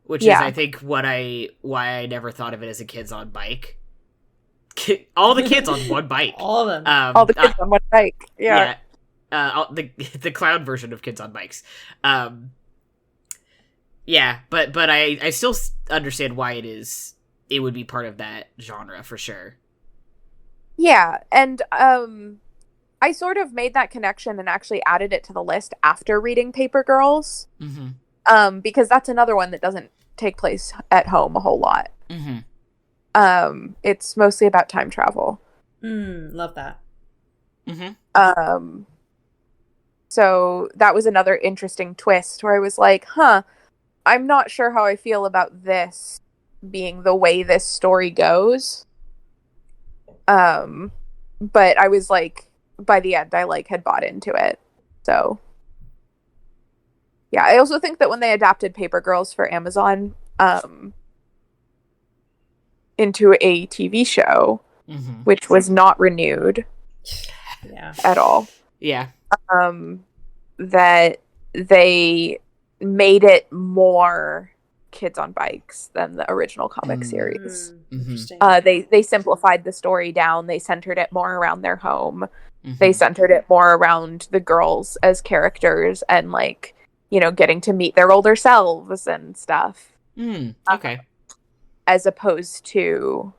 [SPEAKER 1] which is, I think, why I never thought of it as a Kids on Bike. All the kids on one bike.
[SPEAKER 2] All of them.
[SPEAKER 3] All the kids on one bike. Yeah.
[SPEAKER 1] The clown version of Kids on Bikes. Yeah, but I still understand why it would be part of that genre for sure.
[SPEAKER 3] Yeah, and I sort of made that connection and actually added it to the list after reading Paper Girls.
[SPEAKER 1] Mm-hmm.
[SPEAKER 3] Because that's another one that doesn't take place at home a whole lot.
[SPEAKER 1] Mm-hmm.
[SPEAKER 3] It's mostly about time travel.
[SPEAKER 2] Love that.
[SPEAKER 1] Mm-hmm.
[SPEAKER 3] So that was another interesting twist where I was like, I'm not sure how I feel about this being the way this story goes. But I was like, by the end, I like had bought into it. So yeah, I also think that when they adapted Paper Girls for Amazon, into a TV show, which was not renewed at all.
[SPEAKER 1] Yeah.
[SPEAKER 3] That they made it more kids on bikes than the original comic series.
[SPEAKER 2] Interesting.
[SPEAKER 3] They simplified the story down. They centered it more around their home. They centered it more around the girls as characters and, like, you know, getting to meet their older selves and stuff.
[SPEAKER 1] Okay.
[SPEAKER 3] As opposed to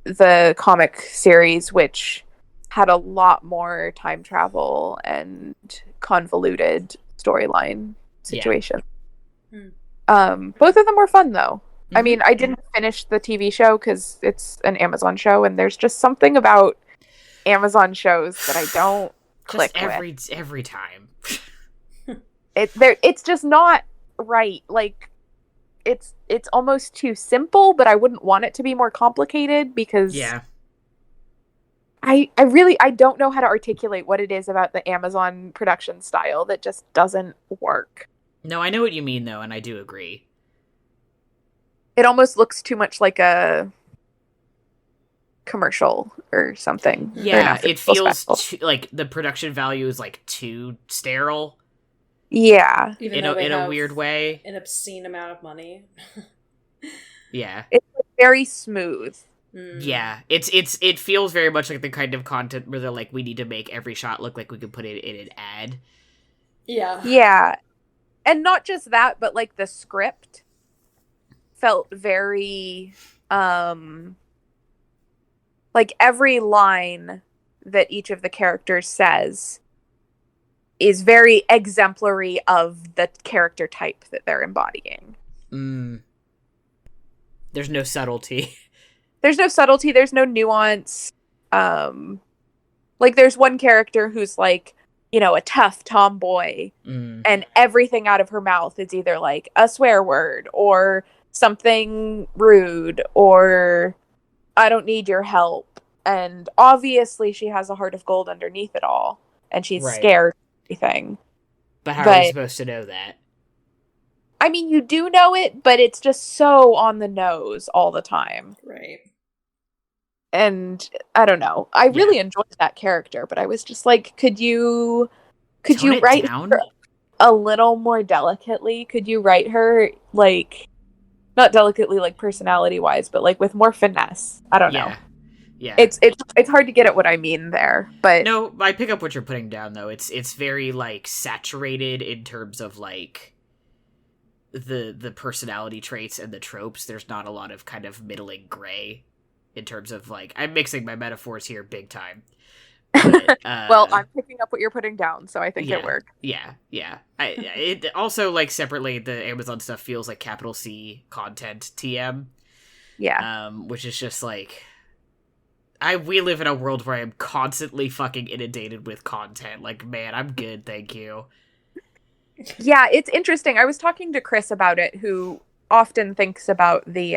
[SPEAKER 3] the comic series, which had a lot more time travel and convoluted storyline situation. Both of them were fun, though. I mean, I didn't finish the TV show because it's an Amazon show, and there's just something about Amazon shows that I don't click with.
[SPEAKER 1] Every time.
[SPEAKER 3] It's just not right. Like, it's almost too simple, but I wouldn't want it to be more complicated because I don't know how to articulate what it is about the Amazon production style that just doesn't work.
[SPEAKER 1] No, I know what you mean, though, and I do agree.
[SPEAKER 3] It almost looks too much like a commercial or something.
[SPEAKER 1] Yeah, it feels like the production value is, like, too sterile.
[SPEAKER 3] Yeah.
[SPEAKER 2] Even
[SPEAKER 1] in a weird way.
[SPEAKER 2] An obscene amount of money.
[SPEAKER 1] Yeah.
[SPEAKER 3] It's very smooth.
[SPEAKER 1] Yeah. It feels very much like the kind of content where they're like, we need to make every shot look like we could put it in an ad.
[SPEAKER 2] Yeah.
[SPEAKER 3] Yeah. And not just that, but, like, the script felt very, like, every line that each of the characters says is very exemplary of the character type that they're embodying.
[SPEAKER 1] There's no subtlety.
[SPEAKER 3] There's no subtlety. There's no nuance. Like, there's one character who's, like, you know, a tough tomboy, and everything out of her mouth is either, like, a swear word or something rude or I don't need your help. And obviously she has a heart of gold underneath it all, and she's scared of everything.
[SPEAKER 1] But how are you supposed to know that?
[SPEAKER 3] I mean, you do know it, but it's just so on the nose all the time.
[SPEAKER 2] Right.
[SPEAKER 3] And I don't know. I really enjoyed that character, but I was just like, could you write her a little more delicately? Could you write her, like, not delicately, like, personality wise, but, like, with more finesse? I don't know.
[SPEAKER 1] Yeah.
[SPEAKER 3] It's hard to get at what I mean there, but
[SPEAKER 1] no, I pick up what you're putting down, though. It's very, like, saturated in terms of, like, the personality traits and the tropes. There's not a lot of kind of middling gray in terms of, like, I'm mixing my metaphors here big time. But,
[SPEAKER 3] well, I'm picking up what you're putting down, so I think it worked.
[SPEAKER 1] Yeah. It also, like, separately, the Amazon stuff feels like capital C content TM.
[SPEAKER 3] Yeah.
[SPEAKER 1] Which is just, like, we live in a world where I am constantly fucking inundated with content. Like, man, I'm good, thank you.
[SPEAKER 3] Yeah, it's interesting. I was talking to Chris about it, who often thinks about the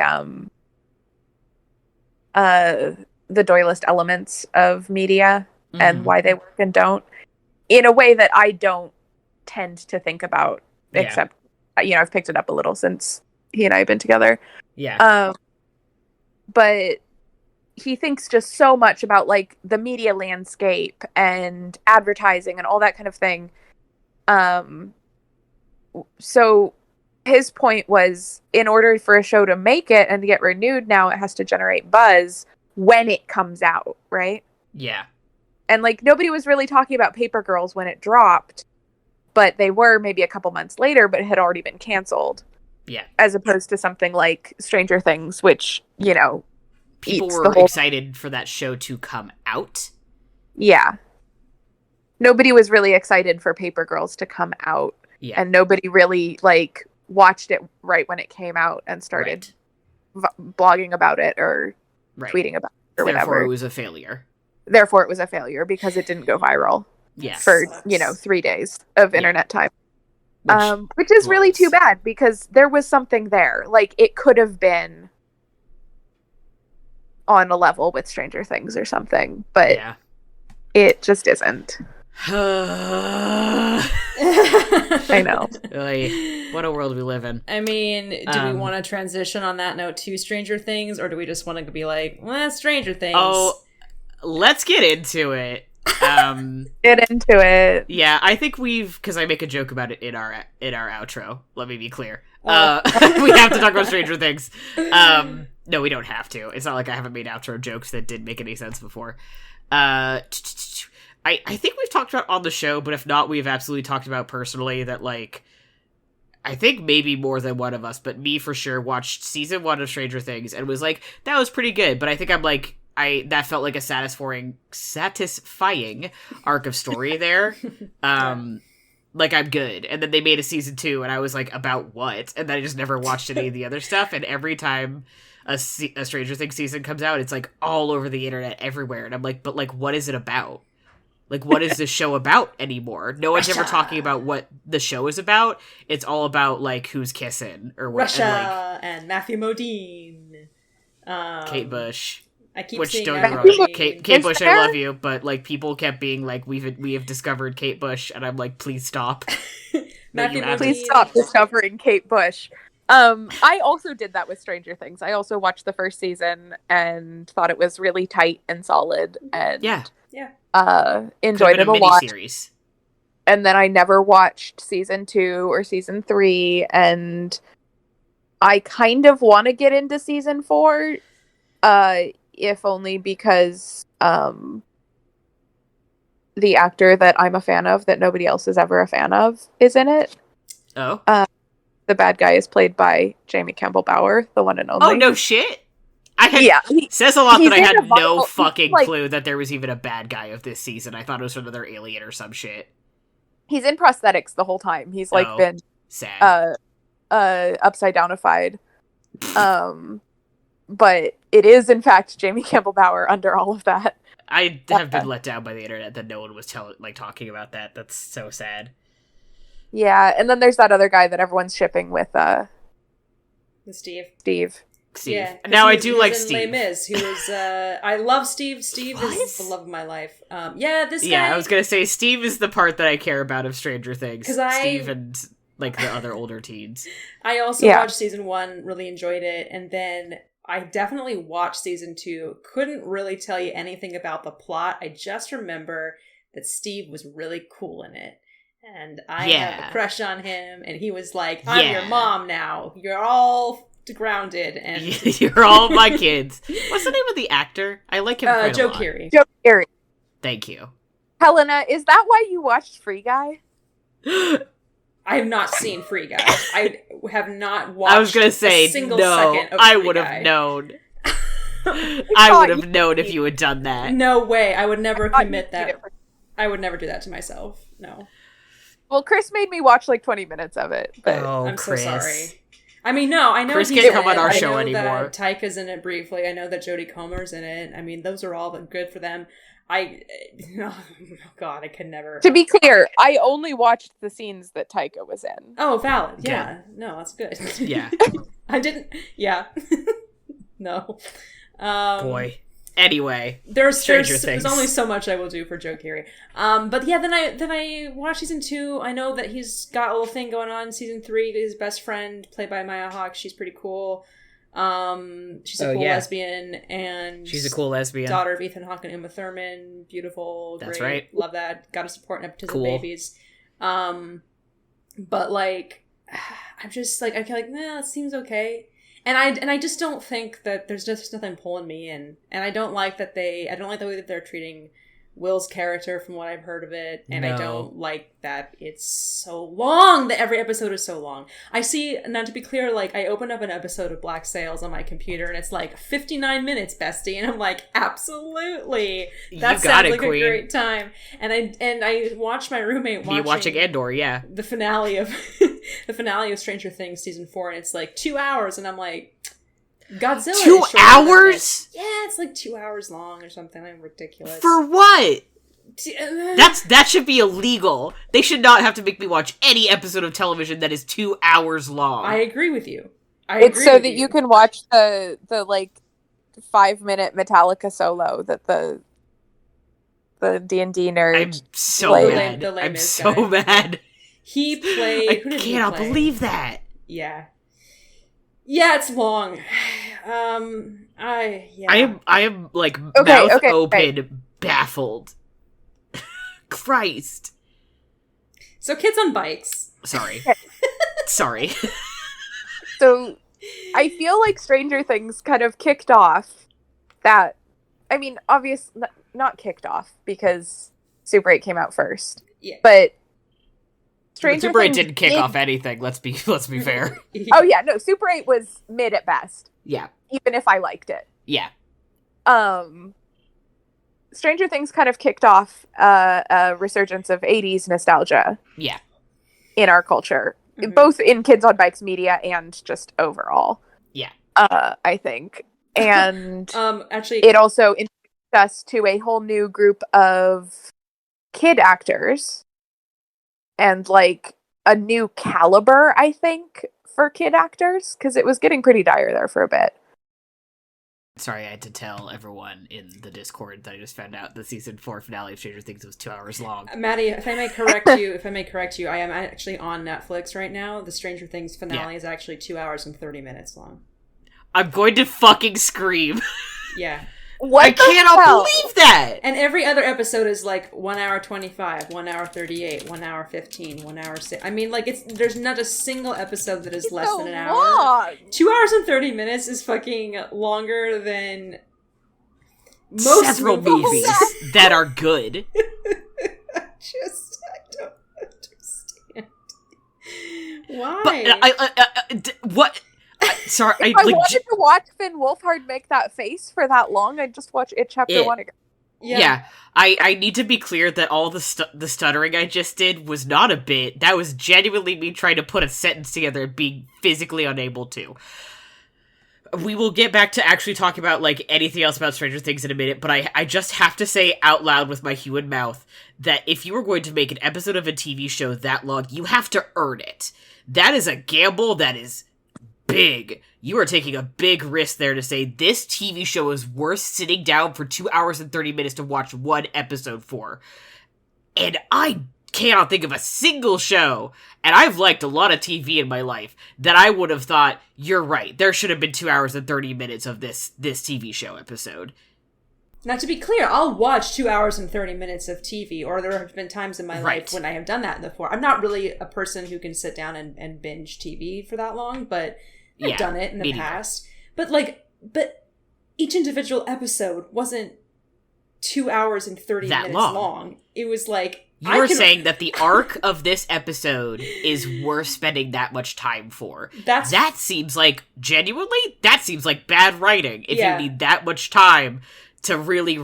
[SPEAKER 3] doylist elements of media and why they work and don't, in a way that I don't tend to think about, except, you know, I've picked it up a little since he and I have been together.
[SPEAKER 1] Yeah.
[SPEAKER 3] But he thinks just so much about, like, the media landscape and advertising and all that kind of thing. So his point was, in order for a show to make it and to get renewed now, it has to generate buzz when it comes out, right?
[SPEAKER 1] Yeah.
[SPEAKER 3] And, like, nobody was really talking about Paper Girls when it dropped, but they were maybe a couple months later, but it had already been canceled.
[SPEAKER 1] Yeah.
[SPEAKER 3] As opposed to something like Stranger Things, which, you know,
[SPEAKER 1] people were excited for that show to come out.
[SPEAKER 3] Yeah. Nobody was really excited for Paper Girls to come out.
[SPEAKER 1] Yeah.
[SPEAKER 3] And nobody really, like, watched it right when it came out and started blogging about it or tweeting about it or whatever.
[SPEAKER 1] Therefore, it was a failure.
[SPEAKER 3] Therefore, it was a failure because it didn't go viral for, 3 days of internet time. Which is really too bad because there was something there. Like, it could have been on a level with Stranger Things or something, but it just isn't. I know.
[SPEAKER 1] Really, what a world we live in.
[SPEAKER 2] I mean, do we want to transition on that note to Stranger Things, or do we just want to be like, well, Stranger Things?
[SPEAKER 1] Oh, let's get into it.
[SPEAKER 3] Get into it.
[SPEAKER 1] Yeah, I think because I make a joke about it in our outro. Let me be clear. We have to talk about Stranger Things. No, we don't have to. It's not like I haven't made outro jokes that didn't make any sense before. I think we've talked about on the show, but if not, we've absolutely talked about personally that, like, I think maybe more than one of us, but me for sure, watched season 1 of Stranger Things and was like, that was pretty good, but I think I'm like, that felt like a satisfying arc of story there. Like, I'm good. And then they made a season 2, and I was like, about what? And then I just never watched any of the other stuff, and every time a Stranger Things season comes out, it's like all over the internet everywhere, and I'm like, but like, what is it about? Like, what is this show about anymore? No one's ever talking about what the show is about. It's all about, like, who's kissing or what.
[SPEAKER 2] Russia and Matthew Modine.
[SPEAKER 1] Kate Bush.
[SPEAKER 2] I keep
[SPEAKER 1] Which
[SPEAKER 2] saying
[SPEAKER 1] don't
[SPEAKER 2] Matthew
[SPEAKER 1] get me wrong,
[SPEAKER 2] Modine.
[SPEAKER 1] Kate Bush, I love you, but, like, people kept being like, we have discovered Kate Bush, and I'm like, please stop.
[SPEAKER 2] Matthew Modine.
[SPEAKER 3] Please stop discovering Kate Bush. I also did that with Stranger Things. I also watched the first season and thought it was really tight and solid, and enjoyed it a lot.
[SPEAKER 1] Series.
[SPEAKER 3] And then I never watched season 2 or season 3, and I kind of want to get into season 4, if only because the actor that I'm a fan of, that nobody else is ever a fan of, is in it.
[SPEAKER 1] Oh.
[SPEAKER 3] The bad guy is played by Jamie Campbell Bower, the one and only.
[SPEAKER 1] Oh, no shit? Says a lot that I had no fucking clue that there was even a bad guy of this season. I thought it was another alien or some shit.
[SPEAKER 3] He's in prosthetics the whole time. He's like been
[SPEAKER 1] sad.
[SPEAKER 3] Upside downified. But it is in fact Jamie Campbell Bower under all of that.
[SPEAKER 1] I have been let down by the internet that no one was talking about that. That's so sad.
[SPEAKER 3] Yeah, and then there's that other guy that everyone's shipping with
[SPEAKER 2] Steve.
[SPEAKER 1] Yeah, now I do like Steve.
[SPEAKER 2] Les Mis, who is I love Steve. Steve is the love of my life. This guy.
[SPEAKER 1] Yeah, I was gonna say Steve is the part that I care about of Stranger Things. Steve and like the other older teens.
[SPEAKER 2] I also watched season 1, really enjoyed it, and then I definitely watched season 2. Couldn't really tell you anything about the plot. I just remember that Steve was really cool in it. And I had a crush on him, and he was like, I'm your mom now. You're all grounded, and
[SPEAKER 1] you're all my kids. What's the name of the actor? I like him quite
[SPEAKER 2] Joe
[SPEAKER 1] a lot.
[SPEAKER 2] Keery.
[SPEAKER 3] Joe Keery.
[SPEAKER 1] Thank you.
[SPEAKER 3] Helena, is that why you watched Free Guy?
[SPEAKER 2] I have not seen Free Guy. I have not watched
[SPEAKER 1] I was gonna say,
[SPEAKER 2] a single
[SPEAKER 1] no,
[SPEAKER 2] second of
[SPEAKER 1] I
[SPEAKER 2] Free
[SPEAKER 1] would
[SPEAKER 2] Guy.
[SPEAKER 1] have known. I would have known if you had done that.
[SPEAKER 2] No way. I would never commit that. I would never do that to myself. No.
[SPEAKER 3] Well, Chris made me watch like 20 minutes of it. But
[SPEAKER 2] I'm
[SPEAKER 1] Chris.
[SPEAKER 2] so sorry. I mean, no, I know
[SPEAKER 1] Chris
[SPEAKER 2] he's
[SPEAKER 1] can't
[SPEAKER 2] in
[SPEAKER 1] come on
[SPEAKER 2] it.
[SPEAKER 1] our
[SPEAKER 2] I
[SPEAKER 1] show
[SPEAKER 2] know
[SPEAKER 1] anymore.
[SPEAKER 2] that Taika's in it briefly. I know that Jodie Comer's in it. I mean, those are all good for them. Oh God, I could never.
[SPEAKER 3] To be clear, I only watched the scenes that Taika was in.
[SPEAKER 2] Oh, valid. Yeah. No, that's good.
[SPEAKER 1] Yeah.
[SPEAKER 2] I didn't. Yeah. No.
[SPEAKER 1] Boy. Anyway,
[SPEAKER 2] there's only so much I will do for Joe Keery. But yeah, then I watched season 2. I know that he's got a little thing going on in season 3. His best friend, played by Maya Hawke, she's pretty cool. She's a cool lesbian, and
[SPEAKER 1] she's a cool lesbian.
[SPEAKER 2] Daughter of Ethan Hawke and Uma Thurman. Beautiful.
[SPEAKER 1] That's
[SPEAKER 2] great.
[SPEAKER 1] right.
[SPEAKER 2] Love that. Got to support nepotism
[SPEAKER 1] Cool.
[SPEAKER 2] babies. But like, I'm just like, I feel like, nah, it seems okay. And I just don't think that there's just nothing pulling me in. And I don't like the way that they're treating Will's character from what I've heard of it, and I don't like that it's so long, that every episode is so long. I see, now to be clear, like, I opened up an episode of Black Sails on my computer, and it's like 59 minutes, bestie, and I'm like, absolutely, that sounds like queen. A great time. And I watched my roommate
[SPEAKER 1] watching Andor, yeah,
[SPEAKER 2] the finale of Stranger Things season 4, and it's like 2 hours, and I'm like, Godzilla
[SPEAKER 1] 2 hours?
[SPEAKER 2] Yeah, it's like 2 hours long or something. Like, ridiculous.
[SPEAKER 1] For what? That should be illegal. They should not have to make me watch any episode of television that is 2 hours long.
[SPEAKER 2] I agree with you.
[SPEAKER 3] It's so that you can watch the like 5-minute Metallica solo that the D&D nerd.
[SPEAKER 1] I'm so mad. I'm so mad.
[SPEAKER 2] He played.
[SPEAKER 1] I cannot believe that.
[SPEAKER 2] Yeah. Yeah, it's long.
[SPEAKER 1] I am like mouth open, baffled. Christ.
[SPEAKER 2] So kids on bikes.
[SPEAKER 1] Sorry. Sorry.
[SPEAKER 3] So I feel like Stranger Things kind of kicked off that. I mean, obviously not kicked off because Super 8 came out first.
[SPEAKER 2] Yeah.
[SPEAKER 3] But
[SPEAKER 1] Super 8 didn't kick off anything, let's be fair.
[SPEAKER 3] Oh yeah, no, Super 8 was mid at best.
[SPEAKER 1] Yeah.
[SPEAKER 3] Even if I liked it.
[SPEAKER 1] Yeah.
[SPEAKER 3] Stranger Things kind of kicked off a resurgence of 80s nostalgia.
[SPEAKER 1] Yeah.
[SPEAKER 3] In our culture. Mm-hmm. Both in kids on bikes media and just overall.
[SPEAKER 1] Yeah.
[SPEAKER 3] I think. And
[SPEAKER 2] actually
[SPEAKER 3] it also introduced us to a whole new group of kid actors. And, like, a new caliber, I think, for kid actors. Because it was getting pretty dire there for a bit.
[SPEAKER 1] Sorry, I had to tell everyone in the Discord that I just found out the season 4 finale of Stranger Things was 2 hours long.
[SPEAKER 2] Matty, if I may correct you, I am actually on Netflix right now. The Stranger Things finale is actually 2 hours and 30 minutes long.
[SPEAKER 1] I'm going to fucking scream.
[SPEAKER 2] Yeah.
[SPEAKER 3] What
[SPEAKER 1] I cannot believe that!
[SPEAKER 2] And every other episode is like 1 hour 25, 1 hour 38, 1 hour 15, 1 hour 6. I mean, like, there's not a single episode that is less than an hour.
[SPEAKER 3] Long.
[SPEAKER 2] 2 hours and 30 minutes is fucking longer than most
[SPEAKER 1] several movies that are good.
[SPEAKER 2] I don't understand. Why?
[SPEAKER 1] But what? Sorry,
[SPEAKER 3] if I wanted to watch Finn Wolfhard make that face for that long, I'd just watch it chapter 1 again.
[SPEAKER 1] Yeah. I need to be clear that all the stuttering I just did was not a bit. That was genuinely me trying to put a sentence together and being physically unable to. We will get back to actually talking about, like, anything else about Stranger Things in a minute, but I just have to say out loud with my human mouth that if you were going to make an episode of a TV show that long, you have to earn it. That is a gamble that is big. You are taking a big risk there to say this TV show is worth sitting down for 2 hours and 30 minutes to watch one episode for. And I cannot think of a single show, and I've liked a lot of TV in my life, that I would have thought, you're right, there should have been 2 hours and 30 minutes of this TV show episode.
[SPEAKER 2] Now, to be clear, I'll watch 2 hours and 30 minutes of TV, or there have been times in my life when I have done that before. I'm not really a person who can sit down and binge TV for that long, but I've done it in the past. But each individual episode wasn't 2 hours and 30 minutes long. It was like...
[SPEAKER 1] You were saying that the arc of this episode is worth spending that much time for. That seems like, genuinely, that seems like bad writing. If you need that much time to really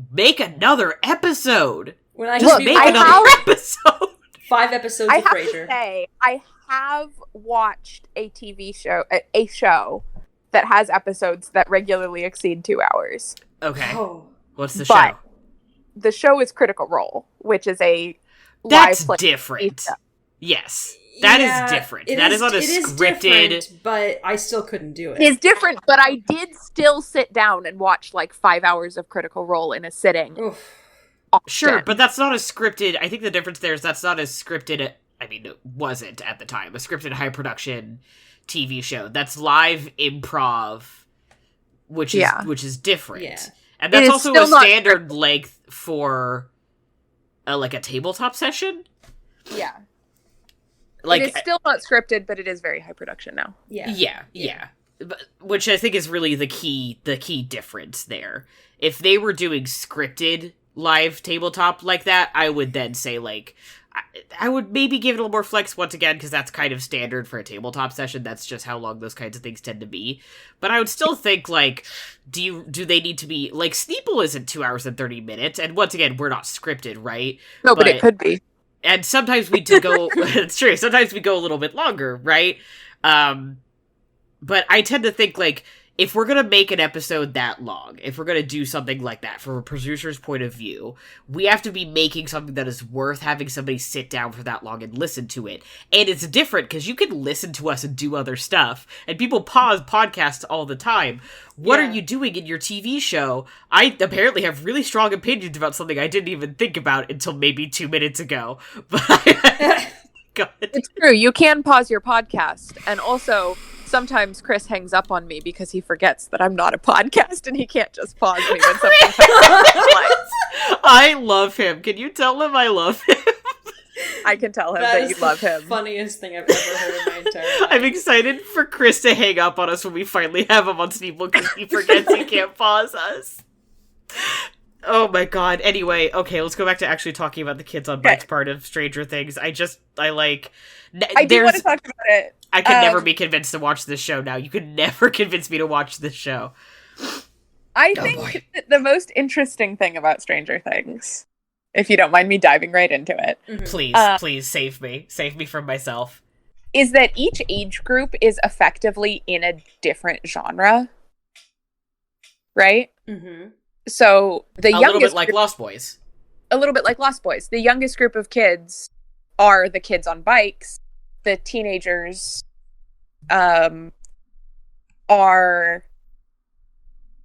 [SPEAKER 1] make another episode.
[SPEAKER 2] When I just
[SPEAKER 1] make another episode.
[SPEAKER 2] 5 episodes of Frasier. I have to
[SPEAKER 3] say, I have watched a TV show, a show that has episodes that regularly exceed 2 hours.
[SPEAKER 1] Okay. Oh. What's the show?
[SPEAKER 3] The show is Critical Role, which is a
[SPEAKER 1] That's different. Yes. That is different. That is not a scripted...
[SPEAKER 2] but I still couldn't do it.
[SPEAKER 3] It's different, but I did still sit down and watch like 5 hours of Critical Role in a sitting.
[SPEAKER 2] Oof.
[SPEAKER 1] Sure, but that's not a scripted... I think the difference there is that's not a scripted... I mean, it wasn't at the time. A scripted high-production TV show. That's live improv, which is different. Yeah. And that's also a standard length for like a tabletop session.
[SPEAKER 3] Yeah. Like, it is still not scripted, but it is very high production now.
[SPEAKER 1] Yeah. But, which I think is really the key difference there. If they were doing scripted live tabletop like that, I would then say, like, I would maybe give it a little more flex once again, because that's kind of standard for a tabletop session. That's just how long those kinds of things tend to be. But I would still think, like, do they need to be, like, Sneople isn't 2 hours and 30 minutes, and once again, we're not scripted, right?
[SPEAKER 3] No, but it could be.
[SPEAKER 1] And sometimes we do go, it's true, sometimes we go a little bit longer, right? But I tend to think, like, if we're going to make an episode that long, if we're going to do something like that from a producer's point of view, we have to be making something that is worth having somebody sit down for that long and listen to it. And it's different because you can listen to us and do other stuff, and people pause podcasts all the time. What are you doing in your TV show? I apparently have really strong opinions about something I didn't even think about until maybe 2 minutes ago. But God.
[SPEAKER 3] It's true. You can pause your podcast, and also sometimes Chris hangs up on me because he forgets that I'm not a podcast and he can't just pause me when something comes up.
[SPEAKER 1] I love him. Can you tell him I love him?
[SPEAKER 3] I can tell him that you love him.
[SPEAKER 2] Funniest thing I've ever heard in my entire life.
[SPEAKER 1] I'm excited for Chris to hang up on us when we finally have him on Sneople because he forgets he can't pause us. Oh my god. Anyway, okay, let's go back to actually talking about the kids on bikes part of Stranger Things. I do want to
[SPEAKER 3] talk about it.
[SPEAKER 1] I could never be convinced to watch this show now. You could never convince me to watch this show.
[SPEAKER 3] I think the most interesting thing about Stranger Things, if you don't mind me diving right into it.
[SPEAKER 1] Mm-hmm. Please save me. Save me from myself.
[SPEAKER 3] Is that each age group is effectively in a different genre. Right?
[SPEAKER 2] Mm-hmm.
[SPEAKER 3] So the youngest...
[SPEAKER 1] A little bit like Lost Boys.
[SPEAKER 3] A little bit like Lost Boys. The youngest group of kids are the kids on bikes. The teenagers are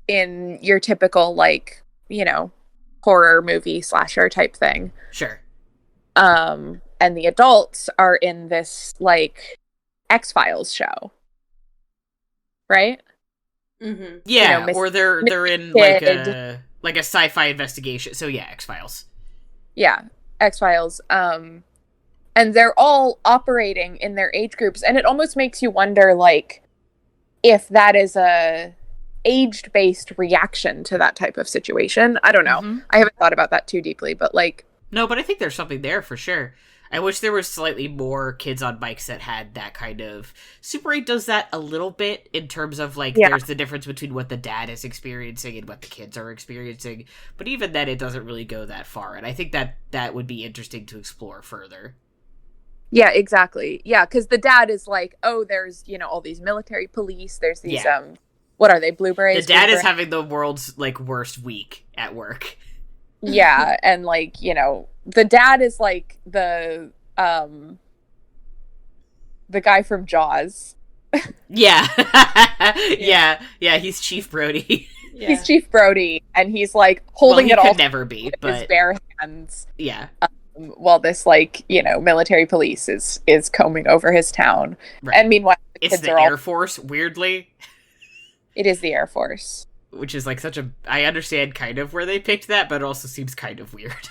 [SPEAKER 3] in your typical, like, you know, horror movie slasher type thing.
[SPEAKER 1] Sure.
[SPEAKER 3] And the adults are in this, like, X-Files show. Right?
[SPEAKER 2] Mm-hmm.
[SPEAKER 1] Yeah, you know, or they're in like a sci-fi investigation. So yeah, X-Files.
[SPEAKER 3] Yeah, X-Files. And they're all operating in their age groups, and it almost makes you wonder, like, if that is a age-based reaction to that type of situation. I don't know. Mm-hmm. I haven't thought about that too deeply, but, like...
[SPEAKER 1] No, but I think there's something there for sure. I wish there were slightly more kids on bikes that had that kind of... Super 8 does that a little bit in terms of, like, there's the difference between what the dad is experiencing and what the kids are experiencing. But even then, it doesn't really go that far. And I think that would be interesting to explore further.
[SPEAKER 3] Yeah, exactly. Yeah, because the dad is like, oh, there's, you know, all these military police. There's these, what are they, blueberries?
[SPEAKER 1] The dad is having the world's, like, worst week at work.
[SPEAKER 3] Yeah, and, like, you know, the dad is, like, the guy from Jaws.
[SPEAKER 1] Yeah. Yeah, he's Chief Brody.
[SPEAKER 3] Yeah. He's Chief Brody, and he's, like, holding it all
[SPEAKER 1] could never be, but...
[SPEAKER 3] his bare hands.
[SPEAKER 1] Yeah.
[SPEAKER 3] While this, like, you know, military police is combing over his town. Right. And meanwhile,
[SPEAKER 1] it's the Air Force, weirdly.
[SPEAKER 3] It is the Air Force.
[SPEAKER 1] Which is, like, such a... I understand kind of where they picked that, but it also seems kind of weird.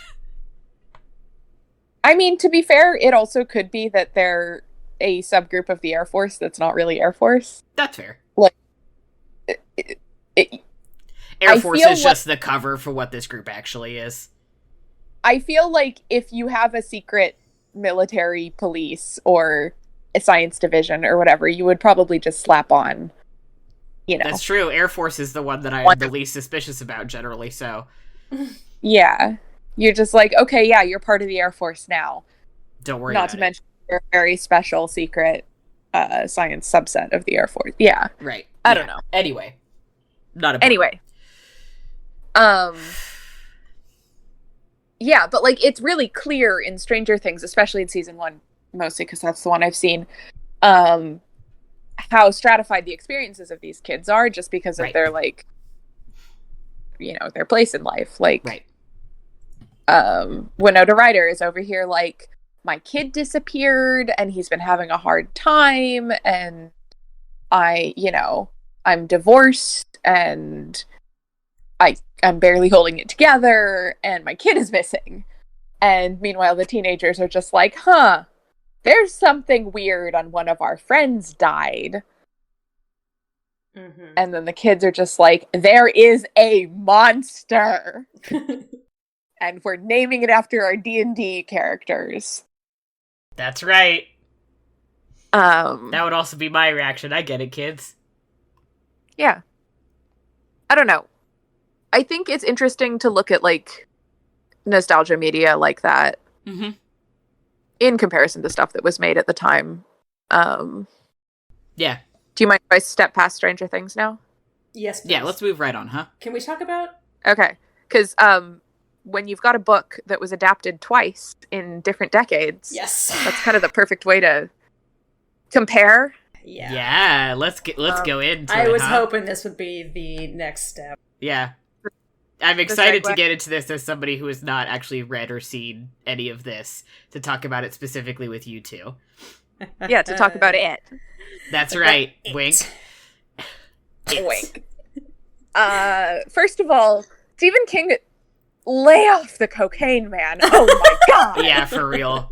[SPEAKER 3] I mean, to be fair, it also could be that they're a subgroup of the Air Force that's not really Air Force.
[SPEAKER 1] That's fair.
[SPEAKER 3] Like,
[SPEAKER 1] Air Force is just the cover for what this group actually is.
[SPEAKER 3] I feel like if you have a secret military police or a science division or whatever, you would probably just slap on, you know.
[SPEAKER 1] That's true. Air Force is the one that I'm the least suspicious about generally, so.
[SPEAKER 3] Yeah. You're just like, okay, yeah, you're part of the Air Force now.
[SPEAKER 1] Don't worry
[SPEAKER 3] Not to mention you're a very special secret science subset of the Air Force. Yeah.
[SPEAKER 1] Right.
[SPEAKER 3] I don't know.
[SPEAKER 1] Anyway. Not important.
[SPEAKER 3] Anyway. Yeah, but, like, it's really clear in Stranger Things, especially in season 1, mostly because that's the one I've seen, how stratified the experiences of these kids are just because of their, like, you know, their place in life. Like, Winona Ryder is over here like, my kid disappeared and he's been having a hard time and I'm divorced and I'm barely holding it together and my kid is missing. And meanwhile, the teenagers are just like, there's something weird on one of our friends died. Mm-hmm. And then the kids are just like, there is a monster. and we're naming it after our D&D characters.
[SPEAKER 1] That's right.
[SPEAKER 3] That
[SPEAKER 1] would also be my reaction. I get it, kids.
[SPEAKER 3] Yeah. I don't know. I think it's interesting to look at, like, nostalgia media like that in comparison to stuff that was made at the time.
[SPEAKER 1] Yeah.
[SPEAKER 3] Do you mind if I step past Stranger Things now?
[SPEAKER 2] Yes, please.
[SPEAKER 1] Yeah, let's move right on, huh?
[SPEAKER 2] Can we talk about...
[SPEAKER 3] Okay. Because when you've got a book that was adapted twice in different decades,
[SPEAKER 2] yes,
[SPEAKER 3] that's kind of the perfect way to compare.
[SPEAKER 1] Yeah, let's go into it.
[SPEAKER 2] I was hoping this would be the next step.
[SPEAKER 1] Yeah. I'm excited to get into this as somebody who has not actually read or seen any of this, to talk about it specifically with you two.
[SPEAKER 3] Yeah, to talk about it.
[SPEAKER 1] That's right. Wink.
[SPEAKER 3] Wink. First of all, Stephen King, lay off the cocaine, man. Oh my god.
[SPEAKER 1] Yeah, for real.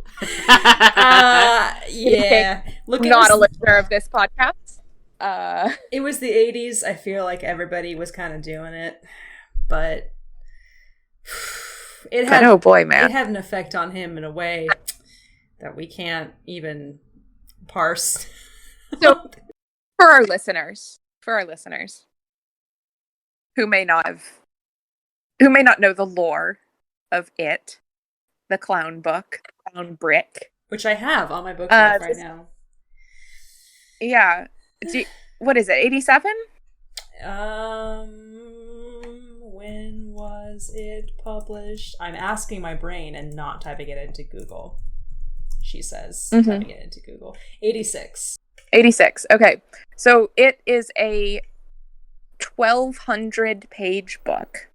[SPEAKER 2] Yeah.
[SPEAKER 3] Look, not a listener of this podcast.
[SPEAKER 2] It was the 80s. I feel like everybody was kind of doing it, but it had it had an effect on him in a way that we can't even parse.
[SPEAKER 3] So, for our listeners who may not know the lore of it, the clown book, Clown Brick,
[SPEAKER 2] which I have on my bookshelf right now.
[SPEAKER 3] Yeah. What is it, 87?
[SPEAKER 2] When was it published? I'm asking my brain and not typing it into Google. She says, typing it into Google. 86.
[SPEAKER 3] 86. Okay. So it is a 1,200-page book